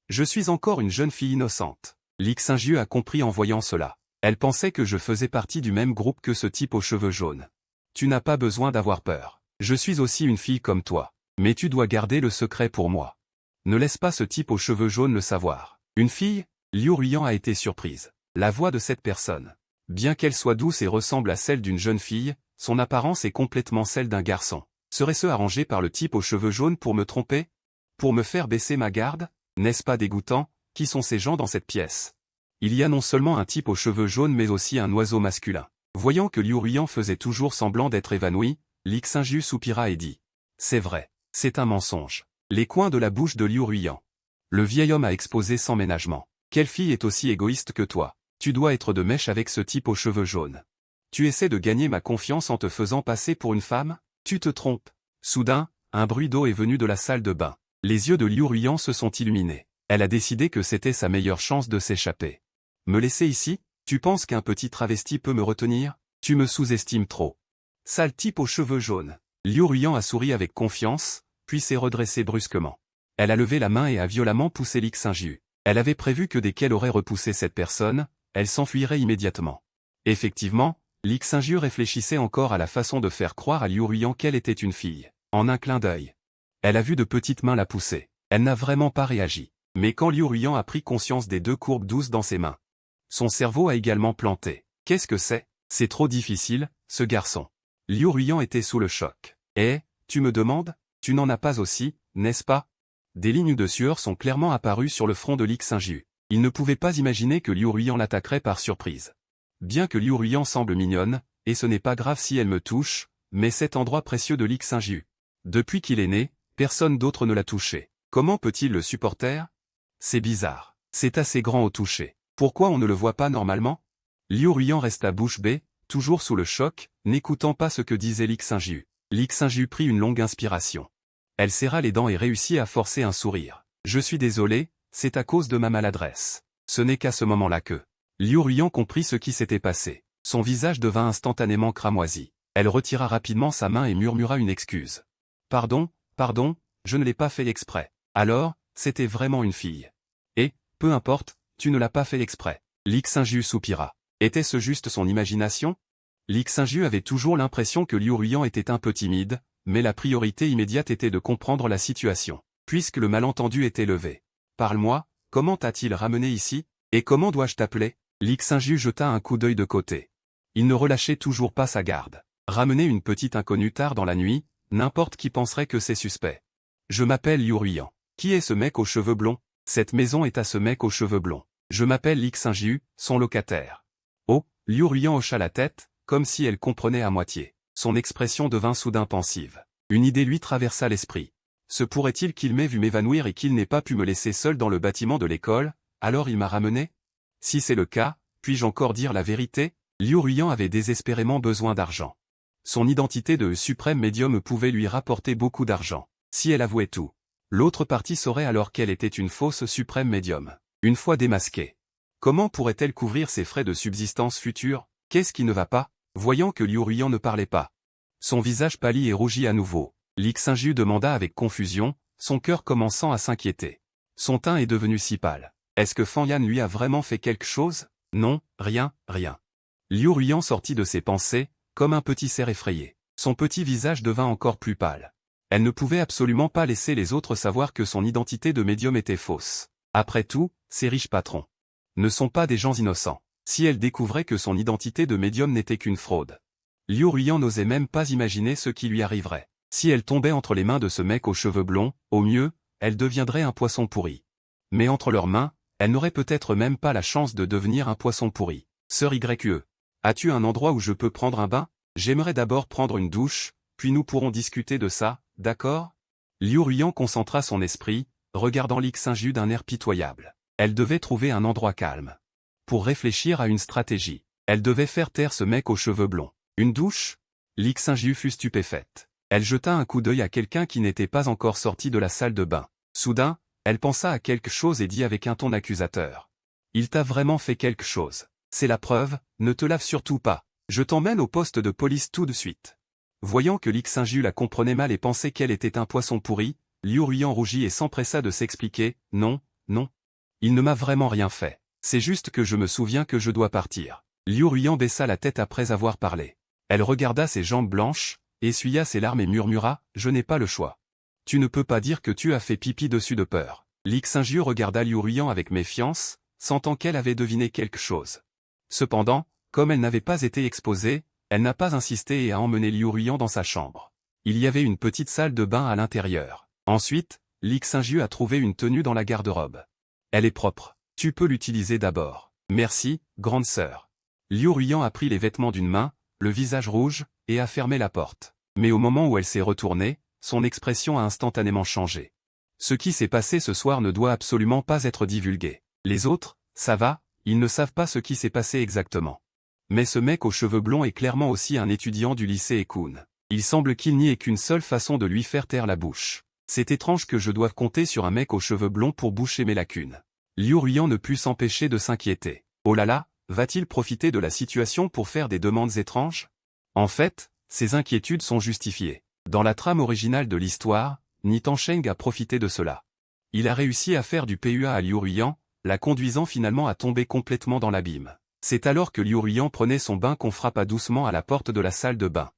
Je suis encore une jeune fille innocente. Li Xingyu a compris en voyant cela. Elle pensait que je faisais partie du même groupe que ce type aux cheveux jaunes. Tu n'as pas besoin d'avoir peur. Je suis aussi une fille comme toi. Mais tu dois garder le secret pour moi. Ne laisse pas ce type aux cheveux jaunes le savoir. Une fille? Liu Ruyan a été surprise. La voix de cette personne. Bien qu'elle soit douce et ressemble à celle d'une jeune fille, son apparence est complètement celle d'un garçon. Serait-ce arrangé par le type aux cheveux jaunes pour me tromper? Pour me faire baisser ma garde? N'est-ce pas dégoûtant? Qui sont ces gens dans cette pièce? Il y a non seulement un type aux cheveux jaunes mais aussi un oiseau masculin. Voyant que Liu Ruyan faisait toujours semblant d'être évanoui, Li Xingyu soupira et dit. C'est vrai, c'est un mensonge. Les coins de la bouche de Liu Ruyan. Le vieil homme a exposé sans ménagement. Quelle fille est aussi égoïste que toi? Tu dois être de mèche avec ce type aux cheveux jaunes. Tu essaies de gagner ma confiance en te faisant passer pour une femme? Tu te trompes. Soudain, un bruit d'eau est venu de la salle de bain. Les yeux de Liu Ruyan se sont illuminés. Elle a décidé que c'était sa meilleure chance de s'échapper. Me laisser ici? Tu penses qu'un petit travesti peut me retenir? Tu me sous-estimes trop. Sale type aux cheveux jaunes. Liu Ruyan a souri avec confiance, puis s'est redressée brusquement. Elle a levé la main et a violemment poussé Li Xingyu. Elle avait prévu que dès qu'elle aurait repoussé cette personne, elle s'enfuirait immédiatement. Effectivement, Li Xingyu réfléchissait encore à la façon de faire croire à Liu Ruyan qu'elle était une fille. En un clin d'œil. Elle a vu de petites mains la pousser. Elle n'a vraiment pas réagi. Mais quand Liu Ruyan a pris conscience des 2 courbes douces dans ses mains, son cerveau a également planté. Qu'est-ce que c'est? C'est trop difficile, ce garçon. Liu Ruyan était sous le choc. Eh, tu me demandes? Tu n'en as pas aussi, n'est-ce pas? Des lignes de sueur sont clairement apparues sur le front de Li Xingyu. Il ne pouvait pas imaginer que Liu Ruyan l'attaquerait par surprise. Bien que Liu Ruyan semble mignonne, et ce n'est pas grave si elle me touche, mais cet endroit précieux de Li Xingyu. Depuis qu'il est né, personne d'autre ne l'a touché. Comment peut-il le supporter? C'est bizarre. C'est assez grand au toucher. Pourquoi on ne le voit pas normalement? Liu Ruyan resta bouche bée, toujours sous le choc, n'écoutant pas ce que disait Li Xingyu. Li Xingyu prit une longue inspiration. Elle serra les dents et réussit à forcer un sourire. Je suis désolé, c'est à cause de ma maladresse. Ce n'est qu'à ce moment-là que Liu Ruyan comprit ce qui s'était passé. Son visage devint instantanément cramoisi. Elle retira rapidement sa main et murmura une excuse. Pardon, je ne l'ai pas fait exprès. Alors, c'était vraiment une fille. Et, peu importe, tu ne l'as pas fait exprès. Li Xingyu soupira. Était-ce juste son imagination? Li Xingyu avait toujours l'impression que Liu Ruyan était un peu timide, mais la priorité immédiate était de comprendre la situation. Puisque le malentendu était levé. Parle-moi, comment t'a-t-il ramené ici? Et comment dois-je t'appeler? Li Xingyu jeta un coup d'œil de côté. Il ne relâchait toujours pas sa garde. Ramener une petite inconnue tard dans la nuit, n'importe qui penserait que c'est suspect. Je m'appelle Liu Ruyan. Qui est ce mec aux cheveux blonds? Cette maison est à ce mec aux cheveux blonds. Je m'appelle Li Xingyu, son locataire. Oh, Liu Ruyan hocha la tête, comme si elle comprenait à moitié. Son expression devint soudain pensive. Une idée lui traversa l'esprit. Se pourrait-il qu'il m'ait vu m'évanouir et qu'il n'ait pas pu me laisser seul dans le bâtiment de l'école, alors il m'a ramené? Si c'est le cas, puis-je encore dire la vérité? Liu Ruyan avait désespérément besoin d'argent. Son identité de suprême médium pouvait lui rapporter beaucoup d'argent. Si elle avouait tout, l'autre partie saurait alors qu'elle était une fausse suprême médium. Une fois démasquée, comment pourrait-elle couvrir ses frais de subsistance futurs? Qu'est-ce qui ne va pas? Voyant que Liu Ruyan ne parlait pas. Son visage pâlit et rougit à nouveau. Li Xingyu demanda avec confusion, son cœur commençant à s'inquiéter. Son teint est devenu si pâle. Est-ce que Fan Yan lui a vraiment fait quelque chose? Non, rien. Liu Ruyan sortit de ses pensées, comme un petit cerf effrayé. Son petit visage devint encore plus pâle. Elle ne pouvait absolument pas laisser les autres savoir que son identité de médium était fausse. Après tout, ces riches patrons ne sont pas des gens innocents. Si elle découvrait que son identité de médium n'était qu'une fraude. Liu Ruyan n'osait même pas imaginer ce qui lui arriverait. Si elle tombait entre les mains de ce mec aux cheveux blonds, au mieux, elle deviendrait un poisson pourri. Mais entre leurs mains, elle n'aurait peut-être même pas la chance de devenir un poisson pourri. Sœur YE. As-tu un endroit où je peux prendre un bain? J'aimerais d'abord prendre une douche, puis nous pourrons discuter de ça, d'accord? Liu Ruyan concentra son esprit, regardant Li Xingyu d'un air pitoyable. Elle devait trouver un endroit calme. Pour réfléchir à une stratégie, elle devait faire taire ce mec aux cheveux blonds. Une douche? Li Xingyu fut stupéfaite. Elle jeta un coup d'œil à quelqu'un qui n'était pas encore sorti de la salle de bain. Soudain, elle pensa à quelque chose et dit avec un ton accusateur. Il t'a vraiment fait quelque chose. C'est la preuve, ne te lave surtout pas. Je t'emmène au poste de police tout de suite. Voyant que Lixinju la comprenait mal et pensait qu'elle était un poisson pourri, Liu Ruyan rougit et s'empressa de s'expliquer. Non, non. Il ne m'a vraiment rien fait. C'est juste que je me souviens que je dois partir. Liu Ruyan baissa la tête après avoir parlé. Elle regarda ses jambes blanches, essuya ses larmes et murmura, je n'ai pas le choix. Tu ne peux pas dire que tu as fait pipi dessus de peur. Lixinju regarda Liu Ruyan avec méfiance, sentant qu'elle avait deviné quelque chose. Cependant, comme elle n'avait pas été exposée, elle n'a pas insisté et a emmené Liu Ruyan dans sa chambre. Il y avait une petite salle de bain à l'intérieur. Ensuite, Lixinju a trouvé une tenue dans la garde-robe. Elle est propre. Tu peux l'utiliser d'abord. Merci, grande sœur. Liu Ruyan a pris les vêtements d'une main, le visage rouge, et a fermé la porte. Mais au moment où elle s'est retournée, son expression a instantanément changé. Ce qui s'est passé ce soir ne doit absolument pas être divulgué. Les autres, ça va, ils ne savent pas ce qui s'est passé exactement. Mais ce mec aux cheveux blonds est clairement aussi un étudiant du lycée Ekun. Il semble qu'il n'y ait qu'une seule façon de lui faire taire la bouche. C'est étrange que je doive compter sur un mec aux cheveux blonds pour boucher mes lacunes. Liu Ruyan ne put s'empêcher de s'inquiéter. Oh là là, va-t-il profiter de la situation pour faire des demandes étranges? En fait, ses inquiétudes sont justifiées. Dans la trame originale de l'histoire, Ni Tansheng a profité de cela. Il a réussi à faire du PUA à Liu Ruyan, la conduisant finalement à tomber complètement dans l'abîme. C'est alors que Liu Ruyan prenait son bain qu'on frappa doucement à la porte de la salle de bain.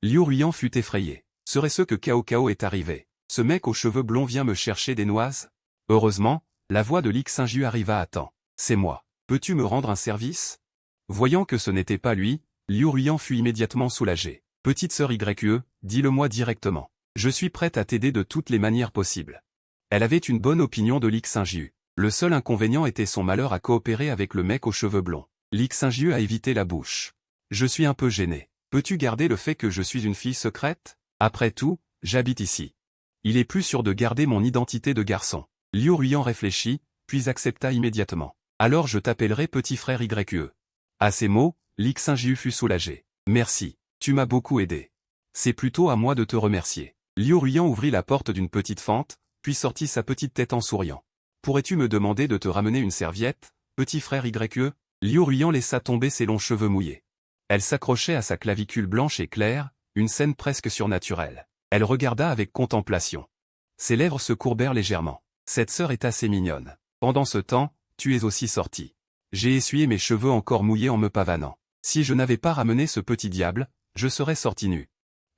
Liu Ruyan fut effrayé. Serait-ce que Cao Cao est arrivé? Ce mec aux cheveux blonds vient me chercher des noises? Heureusement, la voix de Lixinju arriva à temps. C'est moi. Peux-tu me rendre un service? Voyant que ce n'était pas lui, Liu Ruyan fut immédiatement soulagé. Petite sœur YE, dis-le-moi directement. Je suis prête à t'aider de toutes les manières possibles. Elle avait une bonne opinion de Lixinju. Le seul inconvénient était son malheur à coopérer avec le mec aux cheveux blonds. Lixinju a évité la bouche. Je suis un peu gêné. Peux-tu garder le fait que je suis une fille secrète? Après tout, j'habite ici. Il est plus sûr de garder mon identité de garçon. Liu Ruyan réfléchit, puis accepta immédiatement. Alors je t'appellerai petit frère YE. À ces mots, Lixinju fut soulagé. Merci, tu m'as beaucoup aidé. C'est plutôt à moi de te remercier. Liu Ruyan ouvrit la porte d'une petite fente, puis sortit sa petite tête en souriant. Pourrais-tu me demander de te ramener une serviette, petit frère YE? Liu Ruyan laissa tomber ses longs cheveux mouillés. Elle s'accrochait à sa clavicule blanche et claire, une scène presque surnaturelle. Elle regarda avec contemplation. Ses lèvres se courbèrent légèrement. Cette sœur est assez mignonne. Pendant ce temps, tu es aussi sorti. J'ai essuyé mes cheveux encore mouillés en me pavanant. Si je n'avais pas ramené ce petit diable, je serais sorti nu.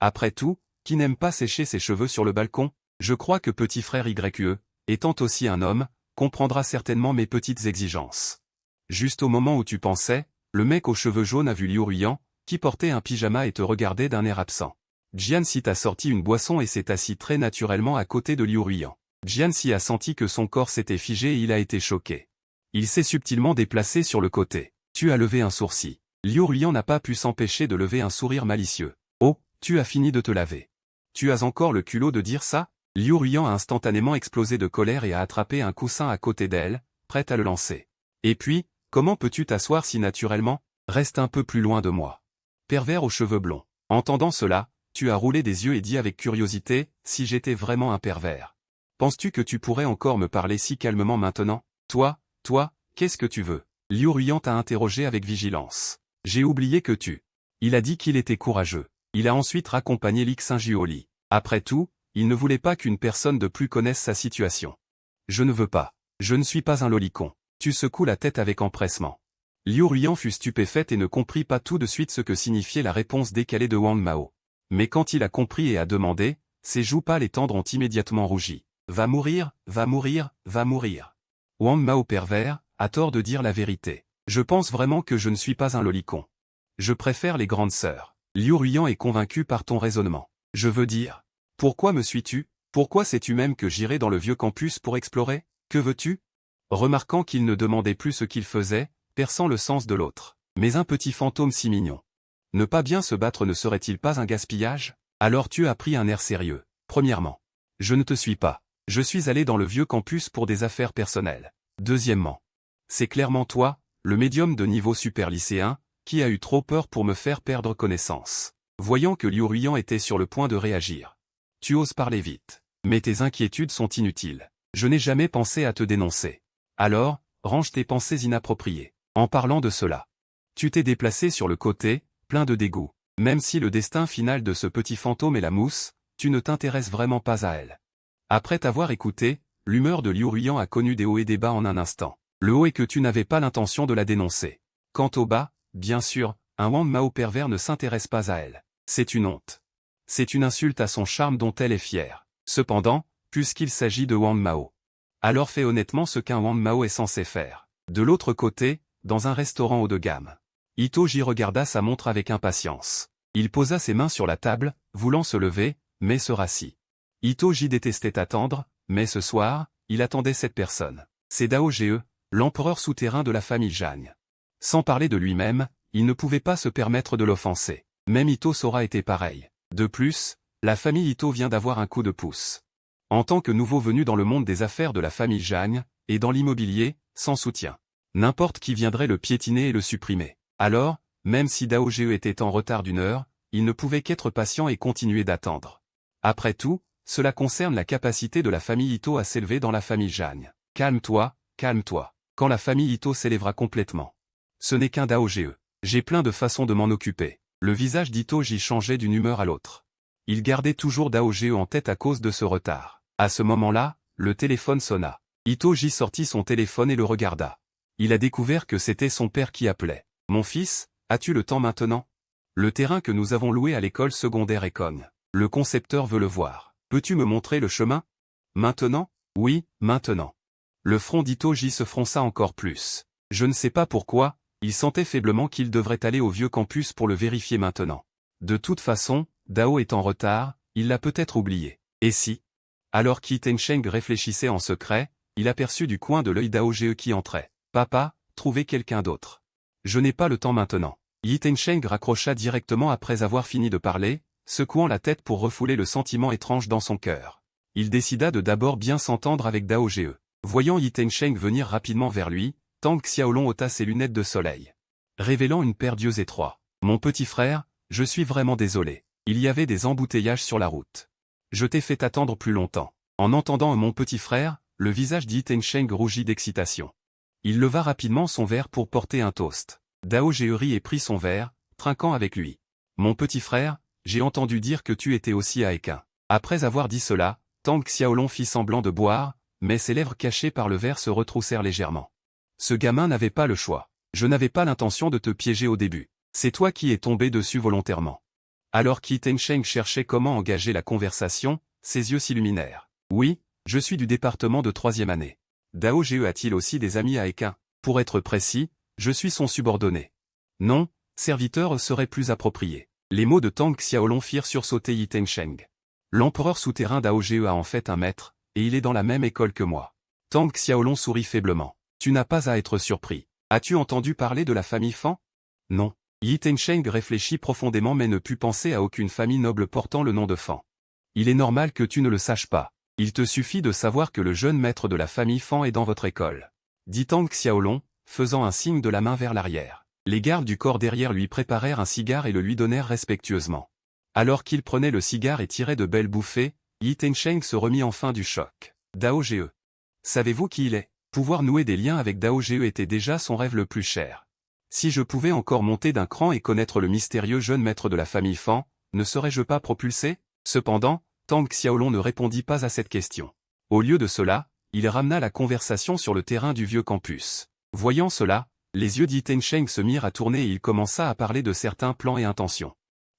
Après tout, qui n'aime pas sécher ses cheveux sur le balcon? Je crois que petit frère YE, étant aussi un homme, comprendra certainement mes petites exigences. Juste au moment où tu pensais, le mec aux cheveux jaunes a vu Liu Ruyan, qui portait un pyjama et te regardait d'un air absent. Jianxi t'a sorti une boisson et s'est assis très naturellement à côté de Liu Ruyan. Jianxi a senti que son corps s'était figé et il a été choqué. Il s'est subtilement déplacé sur le côté. Tu as levé un sourcil. Liu Ruyan n'a pas pu s'empêcher de lever un sourire malicieux. Oh, tu as fini de te laver. Tu as encore le culot de dire ça? Liu Ruyan a instantanément explosé de colère et a attrapé un coussin à côté d'elle, prête à le lancer. Et puis, comment peux-tu t'asseoir si naturellement? Reste un peu plus loin de moi. Pervers aux cheveux blonds. Entendant cela, tu as roulé des yeux et dit avec curiosité, si j'étais vraiment un pervers. Penses-tu que tu pourrais encore me parler si calmement maintenant? Toi, qu'est-ce que tu veux? Liu Ruyan t'a interrogé avec vigilance. J'ai oublié que tu. Il a dit qu'il était courageux. Il a ensuite raccompagné Lixinju au lit. Après tout, il ne voulait pas qu'une personne de plus connaisse sa situation. Je ne veux pas. Je ne suis pas un lolicon. Tu secoues la tête avec empressement. Liu Ruyan fut stupéfaite et ne comprit pas tout de suite ce que signifiait la réponse décalée de Wang Mao. Mais quand il a compris et a demandé, ses joues pâles et tendres ont immédiatement rougi. Va mourir, va mourir, va mourir. Wang Mao pervers, a tort de dire la vérité. Je pense vraiment que je ne suis pas un lolicon. Je préfère les grandes sœurs. Liu Ruyan est convaincu par ton raisonnement. Je veux dire. Pourquoi me suis-tu? Pourquoi sais-tu même que j'irai dans le vieux campus pour explorer? Que veux-tu? Remarquant qu'il ne demandait plus ce qu'il faisait, perçant le sens de l'autre. Mais un petit fantôme si mignon. Ne pas bien se battre ne serait-il pas un gaspillage? Alors tu as pris un air sérieux. Premièrement. Je ne te suis pas. Je suis allé dans le vieux campus pour des affaires personnelles. Deuxièmement. C'est clairement toi, le médium de niveau super lycéen, qui a eu trop peur pour me faire perdre connaissance. voyant que Liu Ruiyan était sur le point de réagir. Tu oses parler vite. Mais tes inquiétudes sont inutiles. Je n'ai jamais pensé à te dénoncer. Alors, range tes pensées inappropriées. En parlant de cela, tu t'es déplacé sur le côté, plein de dégoût. Même si le destin final de ce petit fantôme est la mousse, tu ne t'intéresses vraiment pas à elle. Après t'avoir écouté, l'humeur de Liu Ruiyan a connu des hauts et des bas en un instant. Le haut est que tu n'avais pas l'intention de la dénoncer. Quant au bas, bien sûr, un Wang Mao pervers ne s'intéresse pas à elle. C'est une honte. C'est une insulte à son charme dont elle est fière. Cependant, puisqu'il s'agit de Wang Mao, alors fais honnêtement ce qu'un Wang Mao est censé faire. De l'autre côté, dans un restaurant haut de gamme, Itoji regarda sa montre avec impatience. Il posa ses mains sur la table, voulant se lever, mais se rassit. Itoji détestait attendre, mais ce soir, il attendait cette personne. C'est Dao Ge, l'empereur souterrain de la famille Zhang. Sans parler de lui-même, il ne pouvait pas se permettre de l'offenser. Même Ito aura été pareil. De plus, la famille Ito vient d'avoir un coup de pouce. En tant que nouveau venu dans le monde des affaires de la famille Zhang, et dans l'immobilier, sans soutien, n'importe qui viendrait le piétiner et le supprimer. Alors, même si Dao Ge était en retard d'1 heure, il ne pouvait qu'être patient et continuer d'attendre. Après tout, cela concerne la capacité de la famille Ito à s'élever dans la famille Zhang. Calme-toi, calme-toi. Quand la famille Ito s'élèvera complètement. Ce n'est qu'un Dao Ge. J'ai plein de façons de m'en occuper. Le visage d'Itoji changeait d'une humeur à l'autre. Il gardait toujours Dao Ge en tête à cause de ce retard. À ce moment-là, le téléphone sonna. Itoji sortit son téléphone et le regarda. Il a découvert que c'était son père qui appelait. « Mon fils, as-tu le temps maintenant? Le terrain que nous avons loué à l'école secondaire Econ. Le concepteur veut le voir. Peux-tu me montrer le chemin? Maintenant? Oui, maintenant. » Le front d'Itoji se fronça encore plus. Je ne sais pas pourquoi, il sentait faiblement qu'il devrait aller au vieux campus pour le vérifier maintenant. De toute façon, Dao est en retard, il l'a peut-être oublié. Et si? Alors Qi Tensheng réfléchissait en secret, il aperçut du coin de l'œil Dao Ge qui entrait. « Papa, trouvez quelqu'un d'autre. Je n'ai pas le temps maintenant. » Yi Tensheng raccrocha directement après avoir fini de parler, secouant la tête pour refouler le sentiment étrange dans son cœur. Il décida de d'abord bien s'entendre avec Dao Ge. Voyant Yi Tensheng venir rapidement vers lui, Tang Xiaolong ôta ses lunettes de soleil, révélant une paire d'yeux étroits. « Mon petit frère, je suis vraiment désolé. Il y avait des embouteillages sur la route. Je t'ai fait attendre plus longtemps. » En entendant mon petit frère, le visage d'Yi Tensheng rougit d'excitation. Il leva rapidement son verre pour porter un toast. Dao Ge rit et prit son verre, trinquant avec lui. « Mon petit frère, j'ai entendu dire que tu étais aussi à Ekain. » Après avoir dit cela, Tang Xiaolong fit semblant de boire, mais ses lèvres cachées par le verre se retroussèrent légèrement. Ce gamin n'avait pas le choix. Je n'avais pas l'intention de te piéger au début. C'est toi qui es tombé dessus volontairement. Alors Qi Tensheng cherchait comment engager la conversation, ses yeux s'illuminèrent. Oui, je suis du département de 3e année. Dao Ge a-t-il aussi des amis à Ekain? Pour être précis, je suis son subordonné. Non, serviteur serait plus approprié. Les mots de Tang Xiaolong firent sursauter Yi Tensheng. L'empereur souterrain Dao Ge a en fait un maître, et il est dans la même école que moi. Tang Xiaolong sourit faiblement. Tu n'as pas à être surpris. As-tu entendu parler de la famille Fan? Non. Yi Tensheng réfléchit profondément mais ne put penser à aucune famille noble portant le nom de Fan. Il est normal que tu ne le saches pas. Il te suffit de savoir que le jeune maître de la famille Fan est dans votre école. Dit Tang Xiaolong, faisant un signe de la main vers l'arrière. Les gardes du corps derrière lui préparèrent un cigare et le lui donnèrent respectueusement. Alors qu'il prenait le cigare et tirait de belles bouffées, Yi Tensheng se remit enfin du choc. Dao Ge. Savez-vous qui il est? Pouvoir nouer des liens avec Dao Ge était déjà son rêve le plus cher. Si je pouvais encore monter d'un cran et connaître le mystérieux jeune maître de la famille Fan, ne serais-je pas propulsé? Cependant, Tang Xiaolong ne répondit pas à cette question. Au lieu de cela, il ramena la conversation sur le terrain du vieux campus. Voyant cela, les yeux d'Yi Tensheng se mirent à tourner et il commença à parler de certains plans et intentions.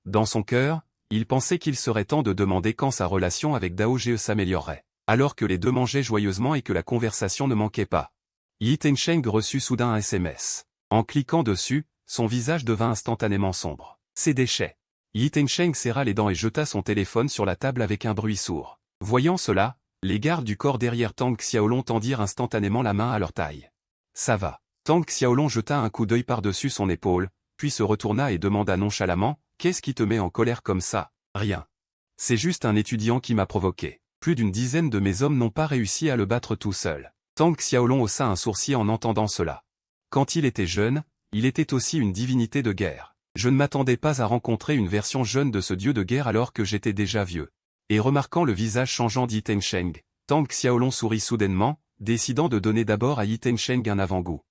Dans son cœur, il pensait qu'il serait temps de demander quand sa relation avec Dao Ge s'améliorerait, alors que les deux mangeaient joyeusement et que la conversation ne manquait pas. Yi Tensheng reçut soudain un SMS. En cliquant dessus, son visage devint instantanément sombre. Ses déchets. Yi Tensheng serra les dents et jeta son téléphone sur la table avec un bruit sourd. Voyant cela, les gardes du corps derrière Tang Xiaolong tendirent instantanément la main à leur taille. Ça va. Tang Xiaolong jeta un coup d'œil par-dessus son épaule, puis se retourna et demanda nonchalamment, « Qu'est-ce qui te met en colère comme ça? » Rien. C'est juste un étudiant qui m'a provoqué. Plus d'une dizaine de mes hommes n'ont pas réussi à le battre tout seul. Tang Xiaolong haussa un sourcil en entendant cela. Quand il était jeune, il était aussi une divinité de guerre. Je ne m'attendais pas à rencontrer une version jeune de ce dieu de guerre alors que j'étais déjà vieux. Et remarquant le visage changeant d'Yi Tengsheng, Tang Xiaolong sourit soudainement, décidant de donner d'abord à Yi Tengsheng un avant-goût.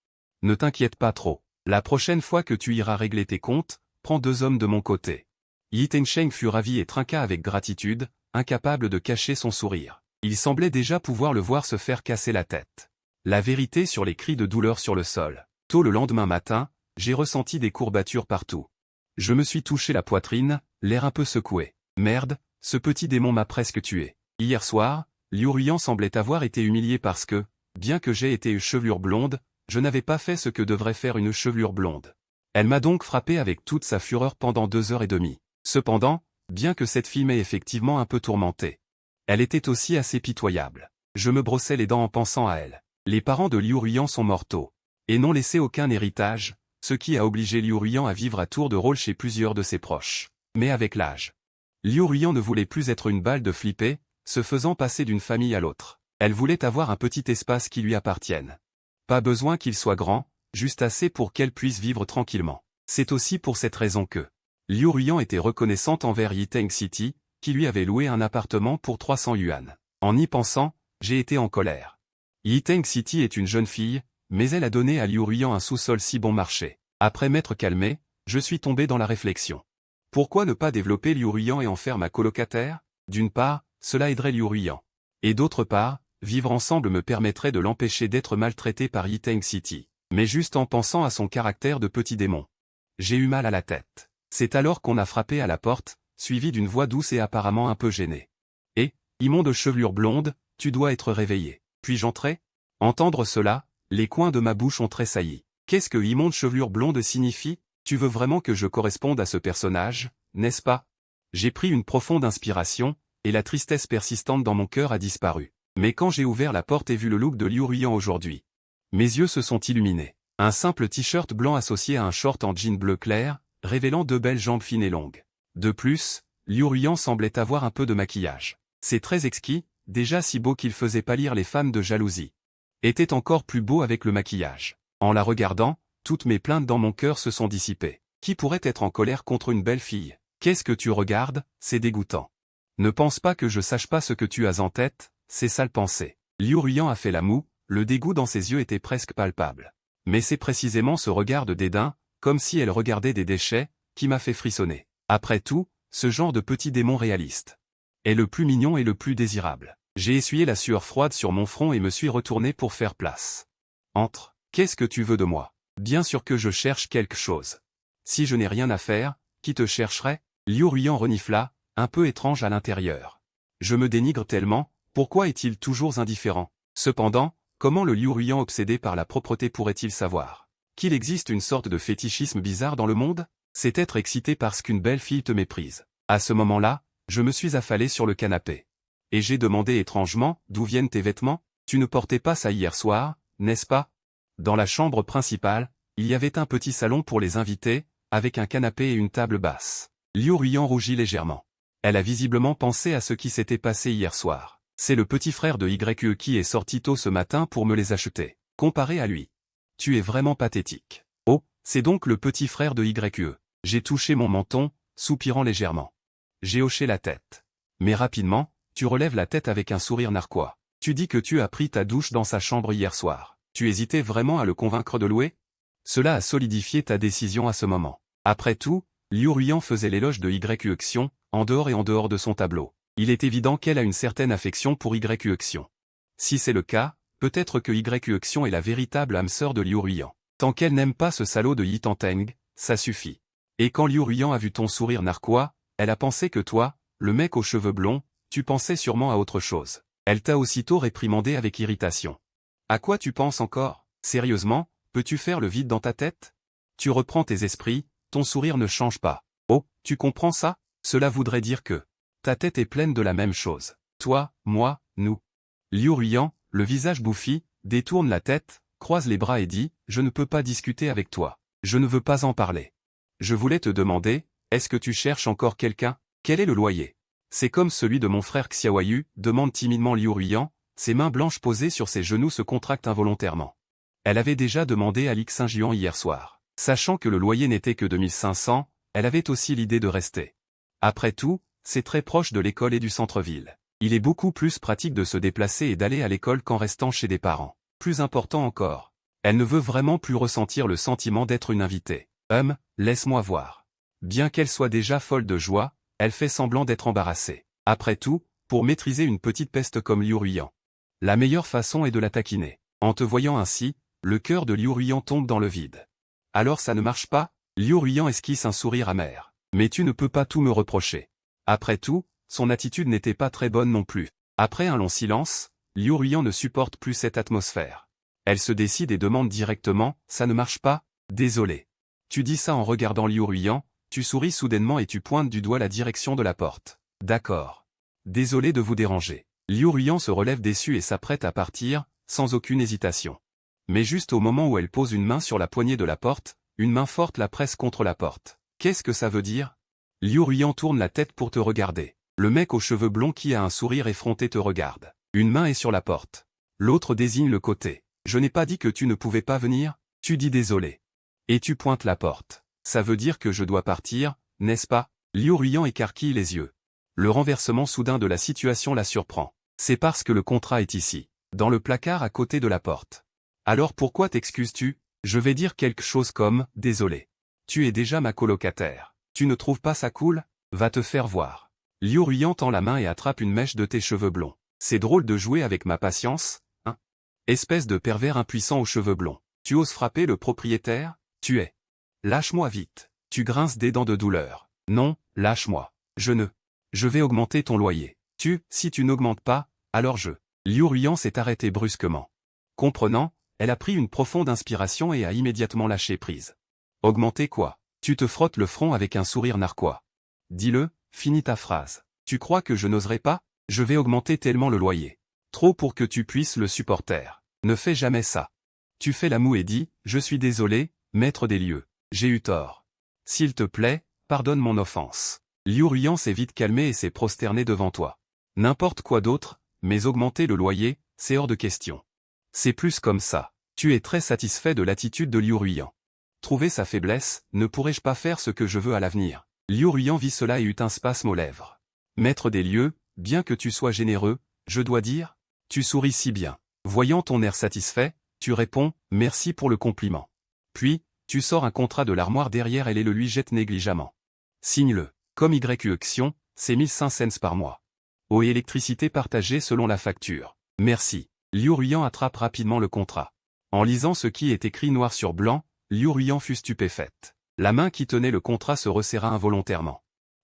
Ne t'inquiète pas trop. La prochaine fois que tu iras régler tes comptes, prends 2 hommes de mon côté. Yi Tengsheng fut ravi et trinqua avec gratitude, incapable de cacher son sourire. Il semblait déjà pouvoir le voir se faire casser la tête. La vérité sur les cris de douleur sur le sol. Tôt le lendemain matin, j'ai ressenti des courbatures partout. Je me suis touché la poitrine, l'air un peu secoué. Merde, ce petit démon m'a presque tué. Hier soir, Liu Ruiyan semblait avoir été humilié parce que, bien que j'aie été une chevelure blonde, je n'avais pas fait ce que devrait faire une chevelure blonde. Elle m'a donc frappé avec toute sa fureur pendant 2 heures et demie. Cependant, bien que cette fille m'ait effectivement un peu tourmenté, elle était aussi assez pitoyable. Je me brossais les dents en pensant à elle. Les parents de Liu Ruiyan sont morts tôt, et n'ont laissé aucun héritage, ce qui a obligé Liu Ruiyan à vivre à tour de rôle chez plusieurs de ses proches. Mais avec l'âge, Liu Ruiyan ne voulait plus être une balle de flipper, se faisant passer d'une famille à l'autre. Elle voulait avoir un petit espace qui lui appartienne. Pas besoin qu'il soit grand, juste assez pour qu'elle puisse vivre tranquillement. C'est aussi pour cette raison que Liu Ruiyan était reconnaissante envers Yiteng City, qui lui avait loué un appartement pour 300 yuan. En y pensant, j'ai été en colère. Yiteng City est une jeune fille, mais elle a donné à Liu Ruiyan un sous-sol si bon marché. Après m'être calmé, je suis tombé dans la réflexion. Pourquoi ne pas développer Liu Ruiyan et en faire ma colocataire? D'une part, cela aiderait Liu Ruiyan. Et d'autre part, vivre ensemble me permettrait de l'empêcher d'être maltraité par Yiteng City. Mais juste en pensant à son caractère de petit démon. J'ai eu mal à la tête. C'est alors qu'on a frappé à la porte, suivi d'une voix douce et apparemment un peu gênée. « Eh, immonde chevelure blonde, tu dois être réveillé. Puis-je entrer ?» Entendre cela, les coins de ma bouche ont tressailli. Qu'est-ce que immonde chevelure blonde signifie? Tu veux vraiment que je corresponde à ce personnage, n'est-ce pas? J'ai pris une profonde inspiration, et la tristesse persistante dans mon cœur a disparu. Mais quand j'ai ouvert la porte et vu le look de Liu Ruiyan aujourd'hui, mes yeux se sont illuminés. Un simple t-shirt blanc associé à un short en jean bleu clair, révélant 2 belles jambes fines et longues. De plus, Liu Ruiyan semblait avoir un peu de maquillage. C'est très exquis, déjà si beau qu'il faisait pâlir les femmes de jalousie. Était encore plus beau avec le maquillage. En la regardant, toutes mes plaintes dans mon cœur se sont dissipées. Qui pourrait être en colère contre une belle fille? Qu'est-ce que tu regardes? C'est dégoûtant. Ne pense pas que je sache pas ce que tu as en tête, c'est sale pensée. Liu Ruiyan a fait la moue, le dégoût dans ses yeux était presque palpable. Mais c'est précisément ce regard de dédain, comme si elle regardait des déchets, qui m'a fait frissonner. Après tout, ce genre de petit démon réaliste est le plus mignon et le plus désirable. J'ai essuyé la sueur froide sur mon front et me suis retourné pour faire place. Entre. Qu'est-ce que tu veux de moi? Bien sûr que je cherche quelque chose. Si je n'ai rien à faire, qui te chercherait? Liu Ruiyan renifla, un peu étrange à l'intérieur. Je me dénigre tellement, pourquoi est-il toujours indifférent? Cependant, comment le Liu Ruiyan obsédé par la propreté pourrait-il savoir qu'il existe une sorte de fétichisme bizarre dans le monde? C'est être excité parce qu'une belle fille te méprise. À ce moment-là, je me suis affalé sur le canapé. Et j'ai demandé étrangement, d'où viennent tes vêtements? Tu ne portais pas ça hier soir, n'est-ce pas? Dans la chambre principale, il y avait un petit salon pour les invités, avec un canapé et une table basse. Liu Ruiyan rougit légèrement. Elle a visiblement pensé à ce qui s'était passé hier soir. C'est le petit frère de YE qui est sorti tôt ce matin pour me les acheter. Comparé à lui. Tu es vraiment pathétique. Oh, c'est donc le petit frère de YE. J'ai touché mon menton, soupirant légèrement. J'ai hoché la tête. Mais rapidement, tu relèves la tête avec un sourire narquois. Tu dis que tu as pris ta douche dans sa chambre hier soir. Tu hésitais vraiment à le convaincre de louer? Cela a solidifié ta décision à ce moment. Après tout, Liu Ruiyan faisait l'éloge de YE Xion, en dehors et en dehors de son tableau. Il est évident qu'elle a une certaine affection pour YE Xion. Si c'est le cas, peut-être que YE Xion est la véritable âme sœur de Liu Ruiyan. Tant qu'elle n'aime pas ce salaud de Yi Tanteng, ça suffit. Et quand Liu Ruiyan a vu ton sourire narquois, elle a pensé que toi, le mec aux cheveux blonds, tu pensais sûrement à autre chose. Elle t'a aussitôt réprimandé avec irritation. À quoi tu penses encore? Sérieusement, peux-tu faire le vide dans ta tête? Tu reprends tes esprits, ton sourire ne change pas. Oh, tu comprends ça? Cela voudrait dire que ta tête est pleine de la même chose. Toi, moi, nous. Liu Ruiyan, le visage bouffi, détourne la tête, croise les bras et dit, je ne peux pas discuter avec toi. Je ne veux pas en parler. Je voulais te demander, est-ce que tu cherches encore quelqu'un? Quel est le loyer? C'est comme celui de mon frère Xiaoyu, demande timidement Liu Ruiyan, ses mains blanches posées sur ses genoux se contractent involontairement. Elle avait déjà demandé à Li Xingjian hier soir. Sachant que le loyer n'était que 2500, elle avait aussi l'idée de rester. Après tout, c'est très proche de l'école et du centre-ville. Il est beaucoup plus pratique de se déplacer et d'aller à l'école qu'en restant chez des parents. Plus important encore, elle ne veut vraiment plus ressentir le sentiment d'être une invitée. Laisse-moi voir. Bien qu'elle soit déjà folle de joie, elle fait semblant d'être embarrassée. Après tout, pour maîtriser une petite peste comme Liu Ruiyan, la meilleure façon est de la taquiner. En te voyant ainsi, le cœur de Liu Ruiyan tombe dans le vide. Alors ça ne marche pas? Liu Ruiyan esquisse un sourire amer. Mais tu ne peux pas tout me reprocher. Après tout, son attitude n'était pas très bonne non plus. Après un long silence, Liu Ruiyan ne supporte plus cette atmosphère. Elle se décide et demande directement, ça ne marche pas? Désolé. Tu dis ça en regardant Liu Ruiyan, tu souris soudainement et tu pointes du doigt la direction de la porte. D'accord. Désolé de vous déranger. Liu Ruiyan se relève déçu et s'apprête à partir, sans aucune hésitation. Mais juste au moment où elle pose une main sur la poignée de la porte, une main forte la presse contre la porte. Qu'est-ce que ça veut dire? Liu Ruiyan tourne la tête pour te regarder. Le mec aux cheveux blonds qui a un sourire effronté te regarde. Une main est sur la porte. L'autre désigne le côté. Je n'ai pas dit que tu ne pouvais pas venir? Tu dis désolé. Et tu pointes la porte. Ça veut dire que je dois partir, n'est-ce pas? Liu Ruiyan écarquille les yeux. Le renversement soudain de la situation la surprend. C'est parce que le contrat est ici, dans le placard à côté de la porte. Alors pourquoi t'excuses-tu? Je vais dire quelque chose comme « Désolé. Tu es déjà ma colocataire. Tu ne trouves pas ça cool? Va te faire voir. » Liu Ruiyan tend la main et attrape une mèche de tes cheveux blonds. C'est drôle de jouer avec ma patience, hein? Espèce de pervers impuissant aux cheveux blonds. Tu oses frapper le propriétaire? Tu es. Lâche-moi vite. Tu grinces des dents de douleur. Non, lâche-moi. Je vais augmenter ton loyer. Si tu n'augmentes pas, alors je. Liu Ruiyan s'est arrêté brusquement. Comprenant, elle a pris une profonde inspiration et a immédiatement lâché prise. Augmenter quoi? Tu te frottes le front avec un sourire narquois. Dis-le, finis ta phrase. Tu crois que je n'oserais pas? Je vais augmenter tellement le loyer. Trop pour que tu puisses le supporter. Ne fais jamais ça. Tu fais la moue et dis, je suis désolé, maître des lieux. J'ai eu tort. S'il te plaît, pardonne mon offense. Liu Ruiyan s'est vite calmé et s'est prosterné devant toi. N'importe quoi d'autre, mais augmenter le loyer, c'est hors de question. C'est plus comme ça. Tu es très satisfait de l'attitude de Liu Ruiyan. Trouver sa faiblesse, ne pourrais-je pas faire ce que je veux à l'avenir? Liu Ruiyan vit cela et eut un spasme aux lèvres. Maître des lieux, bien que tu sois généreux, je dois dire, tu souris si bien. Voyant ton air satisfait, tu réponds, merci pour le compliment. Puis, tu sors un contrat de l'armoire derrière elle et le lui jette négligemment. Signe-le. Comme YQ, c'est 1500 cents par mois. Eau et électricité partagées selon la facture. Merci. Liu Ruiyan attrape rapidement le contrat. En lisant ce qui est écrit noir sur blanc, Liu Ruiyan fut stupéfaite. La main qui tenait le contrat se resserra involontairement.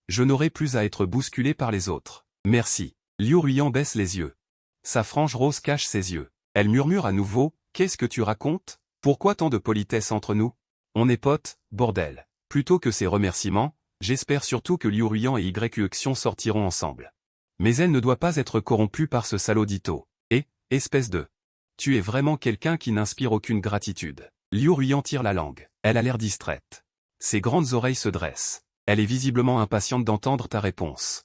Je n'aurai plus à être bousculé par les autres. Merci. Liu Ruiyan baisse les yeux. Sa frange rose cache ses yeux. Elle murmure à nouveau, qu'est-ce que tu racontes? Pourquoi tant de politesse entre nous? On est potes, bordel. Plutôt que ces remerciements, j'espère surtout que Liu Ruiyan et YQ sortiront ensemble. Mais elle ne doit pas être corrompue par ce salaud d'Ito. Et, espèce de... Tu es vraiment quelqu'un qui n'inspire aucune gratitude. Liu Ruiyan tire la langue. Elle a l'air distraite. Ses grandes oreilles se dressent. Elle est visiblement impatiente d'entendre ta réponse.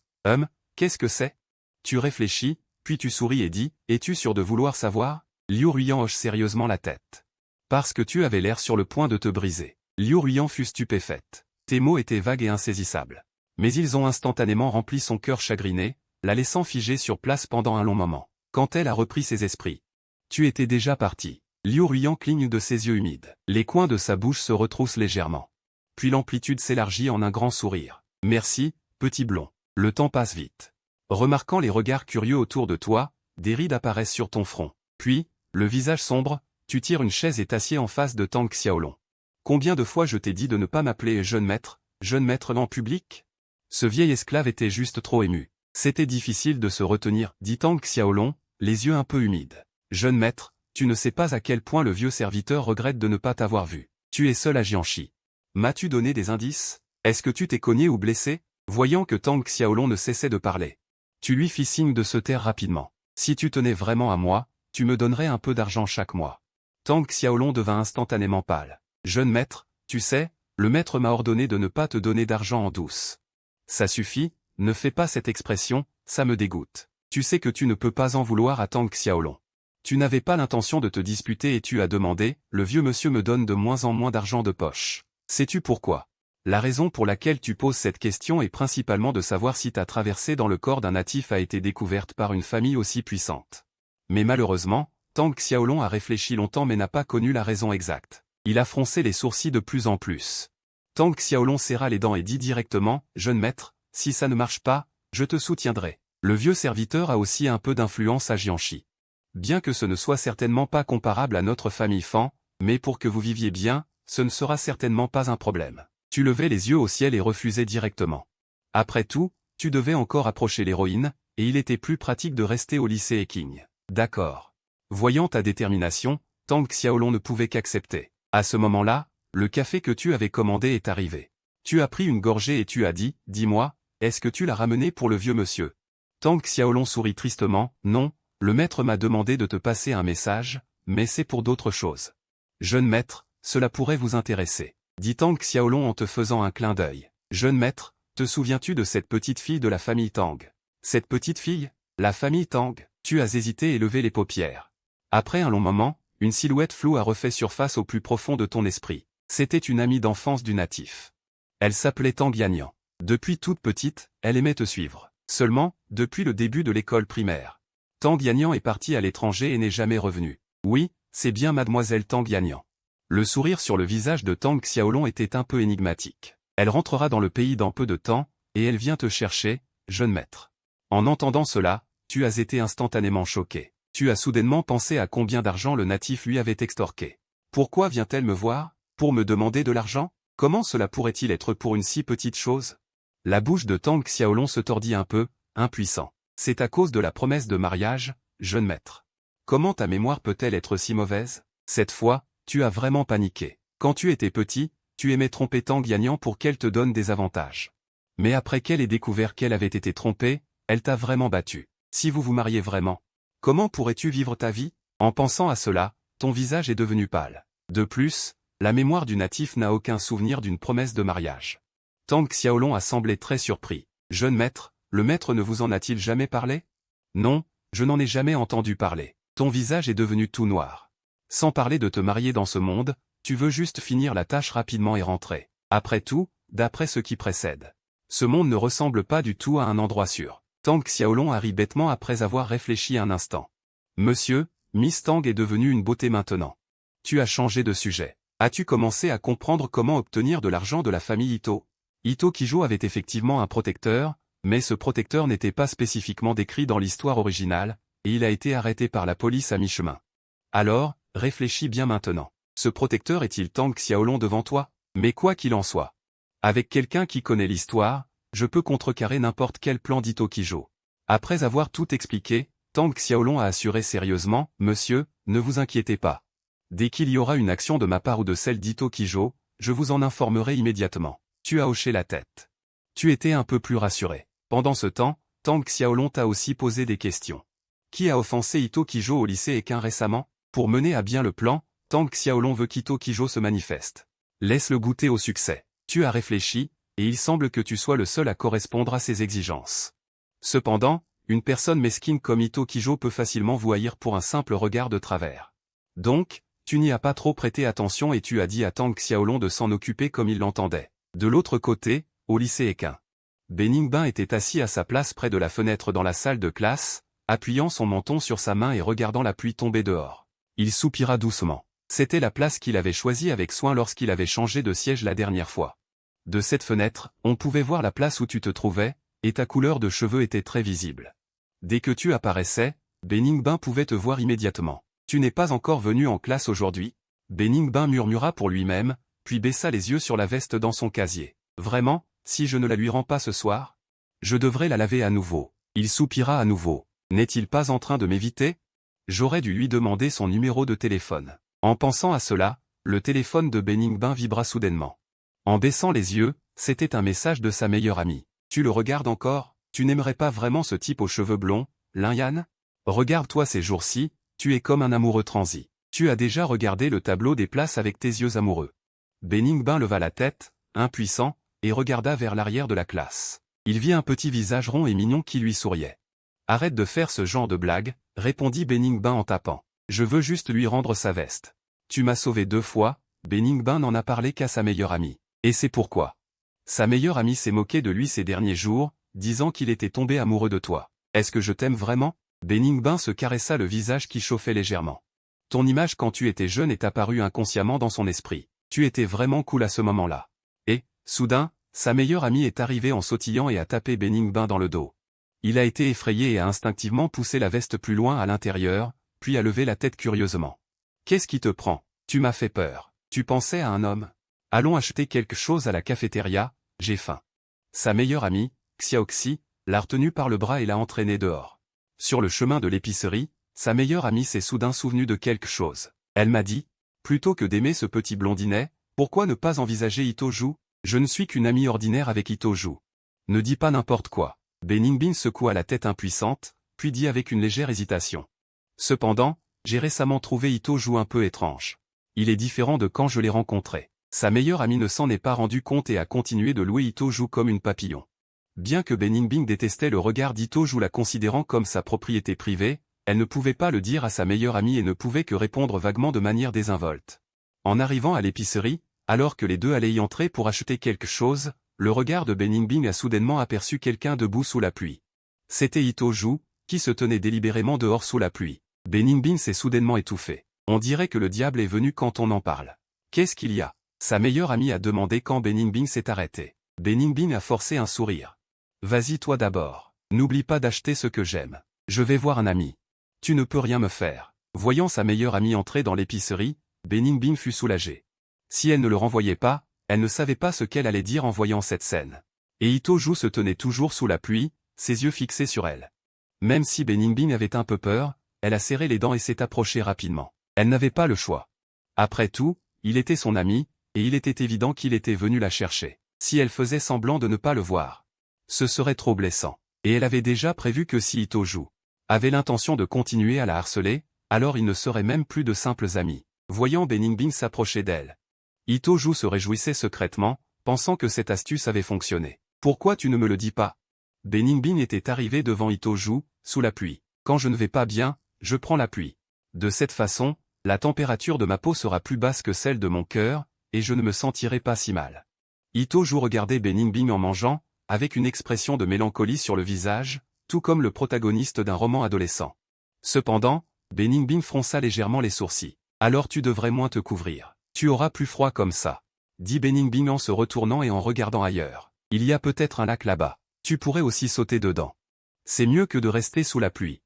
Qu'est-ce que c'est? Tu réfléchis, puis tu souris et dis, es-tu sûr de vouloir savoir? Liu Ruiyan hoche sérieusement la tête. Parce que tu avais l'air sur le point de te briser. Liu Ruiyan fut stupéfaite. Tes mots étaient vagues et insaisissables. Mais ils ont instantanément rempli son cœur chagriné, la laissant figée sur place pendant un long moment. Quand elle a repris ses esprits. Tu étais déjà parti. Liu Ruiyan cligne de ses yeux humides. Les coins de sa bouche se retroussent légèrement. Puis l'amplitude s'élargit en un grand sourire. Merci, petit blond. Le temps passe vite. Remarquant les regards curieux autour de toi, des rides apparaissent sur ton front. Puis, le visage sombre, tu tires une chaise et t'assieds en face de Tang Xiaolong. Combien de fois je t'ai dit de ne pas m'appeler jeune maître en public? Ce vieil esclave était juste trop ému. C'était difficile de se retenir, dit Tang Xiaolong, les yeux un peu humides. Jeune maître, tu ne sais pas à quel point le vieux serviteur regrette de ne pas t'avoir vu. Tu es seul à Jiangxi. M'as-tu donné des indices? Est-ce que tu t'es cogné ou blessé? Voyant que Tang Xiaolong ne cessait de parler. Tu lui fis signe de se taire rapidement. Si tu tenais vraiment à moi, tu me donnerais un peu d'argent chaque mois. Tang Xiaolong devint instantanément pâle. Jeune maître, tu sais, le maître m'a ordonné de ne pas te donner d'argent en douce. Ça suffit, ne fais pas cette expression, ça me dégoûte. Tu sais que tu ne peux pas en vouloir à Tang Xiaolong. Tu n'avais pas l'intention de te disputer et tu as demandé, le vieux monsieur me donne de moins en moins d'argent de poche. Sais-tu pourquoi? La raison pour laquelle tu poses cette question est principalement de savoir si ta traversée dans le corps d'un natif a été découverte par une famille aussi puissante. Mais malheureusement, Tang Xiaolong a réfléchi longtemps mais n'a pas connu la raison exacte. Il a froncé les sourcils de plus en plus. Tang Xiaolong serra les dents et dit directement, « Jeune maître, si ça ne marche pas, je te soutiendrai. » Le vieux serviteur a aussi un peu d'influence à Jiangxi. Bien que ce ne soit certainement pas comparable à notre famille Fan, mais pour que vous viviez bien, ce ne sera certainement pas un problème. Tu levais les yeux au ciel et refusais directement. Après tout, tu devais encore approcher l'héroïne, et il était plus pratique de rester au lycée Eking. D'accord. Voyant ta détermination, Tang Xiaolong ne pouvait qu'accepter. À ce moment-là, le café que tu avais commandé est arrivé. Tu as pris une gorgée et tu as dit, « Dis-moi, est-ce que tu l'as ramené pour le vieux monsieur ?» Tang Xiaolong sourit tristement, « Non, le maître m'a demandé de te passer un message, mais c'est pour d'autres choses. » « Jeune maître, cela pourrait vous intéresser. » dit Tang Xiaolong en te faisant un clin d'œil. « Jeune maître, te souviens-tu de cette petite fille de la famille Tang ?»« Cette petite fille? La famille Tang ?» Tu as hésité et levé les paupières. Après un long moment, une silhouette floue a refait surface au plus profond de ton esprit. C'était une amie d'enfance du natif. Elle s'appelait Tang Yanyan. Depuis toute petite, elle aimait te suivre. Seulement, depuis le début de l'école primaire. Tang Yanyan est partie à l'étranger et n'est jamais revenue. Oui, c'est bien mademoiselle Tang Yanyan. Le sourire sur le visage de Tang Xiaolong était un peu énigmatique. Elle rentrera dans le pays dans peu de temps, et elle vient te chercher, jeune maître. En entendant cela, tu as été instantanément choqué. Tu as soudainement pensé à combien d'argent le natif lui avait extorqué. Pourquoi vient-elle me voir? Pour me demander de l'argent? Comment cela pourrait-il être pour une si petite chose? La bouche de Tang Xiaolong se tordit un peu, impuissant. C'est à cause de la promesse de mariage, jeune maître. Comment ta mémoire peut-elle être si mauvaise? Cette fois, tu as vraiment paniqué. Quand tu étais petit, tu aimais tromper Tang Yanyan pour qu'elle te donne des avantages. Mais après qu'elle ait découvert qu'elle avait été trompée, elle t'a vraiment battu. Si vous vous mariez vraiment, comment pourrais-tu vivre ta vie? En pensant à cela, ton visage est devenu pâle. De plus, la mémoire du natif n'a aucun souvenir d'une promesse de mariage. Tang Xiaolong a semblé très surpris. Jeune maître, le maître ne vous en a-t-il jamais parlé? Non, je n'en ai jamais entendu parler. Ton visage est devenu tout noir. Sans parler de te marier dans ce monde, tu veux juste finir la tâche rapidement et rentrer. Après tout, d'après ce qui précède. Ce monde ne ressemble pas du tout à un endroit sûr. Tang Xiaolong a ri bêtement après avoir réfléchi un instant. Monsieur, Miss Tang est devenue une beauté maintenant. Tu as changé de sujet. As-tu commencé à comprendre comment obtenir de l'argent de la famille Ito? Ito Kijo avait effectivement un protecteur, mais ce protecteur n'était pas spécifiquement décrit dans l'histoire originale, et il a été arrêté par la police à mi-chemin. Alors, réfléchis bien maintenant. Ce protecteur est-il Tang Xiaolong devant toi? Mais quoi qu'il en soit. Avec quelqu'un qui connaît l'histoire, je peux contrecarrer n'importe quel plan d'Ito Kijo. Après avoir tout expliqué, Tang Xiaolong a assuré sérieusement, « Monsieur, ne vous inquiétez pas. Dès qu'il y aura une action de ma part ou de celle d'Ito Kijo, je vous en informerai immédiatement. » Tu as hoché la tête. Tu étais un peu plus rassuré. Pendant ce temps, Tang Xiaolong t'a aussi posé des questions. Qui a offensé Ito Kijo au lycée Ekin récemment? Pour mener à bien le plan, Tang Xiaolong veut qu'Ito Kijo se manifeste. Laisse-le goûter au succès. Tu as réfléchi, et il semble que tu sois le seul à correspondre à ses exigences. Cependant, une personne mesquine comme Ito Kijo peut facilement vous haïr pour un simple regard de travers. Donc, tu n'y as pas trop prêté attention et tu as dit à Tang Xiaolong de s'en occuper comme il l'entendait. De l'autre côté, au lycée Ekin. Beningbin était assis à sa place près de la fenêtre dans la salle de classe, appuyant son menton sur sa main et regardant la pluie tomber dehors. Il soupira doucement. C'était la place qu'il avait choisie avec soin lorsqu'il avait changé de siège la dernière fois. De cette fenêtre, on pouvait voir la place où tu te trouvais, et ta couleur de cheveux était très visible. Dès que tu apparaissais, Beningbin pouvait te voir immédiatement. Tu n'es pas encore venu en classe aujourd'hui? Beningbin murmura pour lui-même, puis baissa les yeux sur la veste dans son casier. Vraiment, si je ne la lui rends pas ce soir? Je devrais la laver à nouveau. Il soupira à nouveau. N'est-il pas en train de m'éviter? J'aurais dû lui demander son numéro de téléphone. En pensant à cela, le téléphone de Beningbin vibra soudainement. En baissant les yeux, c'était un message de sa meilleure amie. Tu le regardes encore? Tu n'aimerais pas vraiment ce type aux cheveux blonds, Linyan? Regarde-toi ces jours-ci, tu es comme un amoureux transi. Tu as déjà regardé le tableau des places avec tes yeux amoureux. Beningbin leva la tête, impuissant, et regarda vers l'arrière de la classe. Il vit un petit visage rond et mignon qui lui souriait. Arrête de faire ce genre de blague, répondit Beningbin en tapant. Je veux juste lui rendre sa veste. Tu m'as sauvé 2 fois, Beningbin n'en a parlé qu'à sa meilleure amie. Et c'est pourquoi. Sa meilleure amie s'est moquée de lui ces derniers jours, disant qu'il était tombé amoureux de toi. Est-ce que je t'aime vraiment? Beningbin se caressa le visage qui chauffait légèrement. Ton image quand tu étais jeune est apparue inconsciemment dans son esprit. Tu étais vraiment cool à ce moment-là. Et, soudain, sa meilleure amie est arrivée en sautillant et a tapé Beningbin dans le dos. Il a été effrayé et a instinctivement poussé la veste plus loin à l'intérieur, puis a levé la tête curieusement. Qu'est-ce qui te prend? Tu m'as fait peur. Tu pensais à un homme? Allons acheter quelque chose à la cafétéria, j'ai faim. Sa meilleure amie, Xiaoxi, l'a retenu par le bras et l'a entraîné dehors. Sur le chemin de l'épicerie, sa meilleure amie s'est soudain souvenue de quelque chose. Elle m'a dit, plutôt que d'aimer ce petit blondinet, pourquoi ne pas envisager Itoju? Je ne suis qu'une amie ordinaire avec Itoju. Ne dis pas n'importe quoi. Beningbin secoua la tête impuissante, puis dit avec une légère hésitation. Cependant, j'ai récemment trouvé Itoju un peu étrange. Il est différent de quand je l'ai rencontré. Sa meilleure amie ne s'en est pas rendu compte et a continué de louer Itoju comme une papillon. Bien que Beningbin détestait le regard d'Itoju la considérant comme sa propriété privée, elle ne pouvait pas le dire à sa meilleure amie et ne pouvait que répondre vaguement de manière désinvolte. En arrivant à l'épicerie, alors que les deux allaient y entrer pour acheter quelque chose, le regard de Beningbin a soudainement aperçu quelqu'un debout sous la pluie. C'était Itoju, qui se tenait délibérément dehors sous la pluie. Beningbin s'est soudainement étouffé. On dirait que le diable est venu quand on en parle. Qu'est-ce qu'il y a? Sa meilleure amie a demandé quand Beningbin s'est arrêté. Beningbin a forcé un sourire. Vas-y toi d'abord. N'oublie pas d'acheter ce que j'aime. Je vais voir un ami. Tu ne peux rien me faire. Voyant sa meilleure amie entrer dans l'épicerie, Beningbin fut soulagé. Si elle ne le renvoyait pas, elle ne savait pas ce qu'elle allait dire en voyant cette scène. Et Itoju se tenait toujours sous la pluie, ses yeux fixés sur elle. Même si Beningbin avait un peu peur, elle a serré les dents et s'est approchée rapidement. Elle n'avait pas le choix. Après tout, il était son ami, et il était évident qu'il était venu la chercher. Si elle faisait semblant de ne pas le voir, ce serait trop blessant. Et elle avait déjà prévu que si Itoju avait l'intention de continuer à la harceler, alors ils ne seraient même plus de simples amis. Voyant Beningbin s'approcher d'elle, Itoju se réjouissait secrètement, pensant que cette astuce avait fonctionné. Pourquoi tu ne me le dis pas? Beningbin était arrivé devant Itoju, sous la pluie. Quand je ne vais pas bien, je prends la pluie. De cette façon, la température de ma peau sera plus basse que celle de mon cœur, et je ne me sentirai pas si mal. Itoju regardait Beningbin en mangeant, avec une expression de mélancolie sur le visage, tout comme le protagoniste d'un roman adolescent. Cependant, Beningbin fronça légèrement les sourcils. Alors tu devrais moins te couvrir. Tu auras plus froid comme ça, dit Beningbin en se retournant et en regardant ailleurs. Il y a peut-être un lac là-bas. Tu pourrais aussi sauter dedans. C'est mieux que de rester sous la pluie.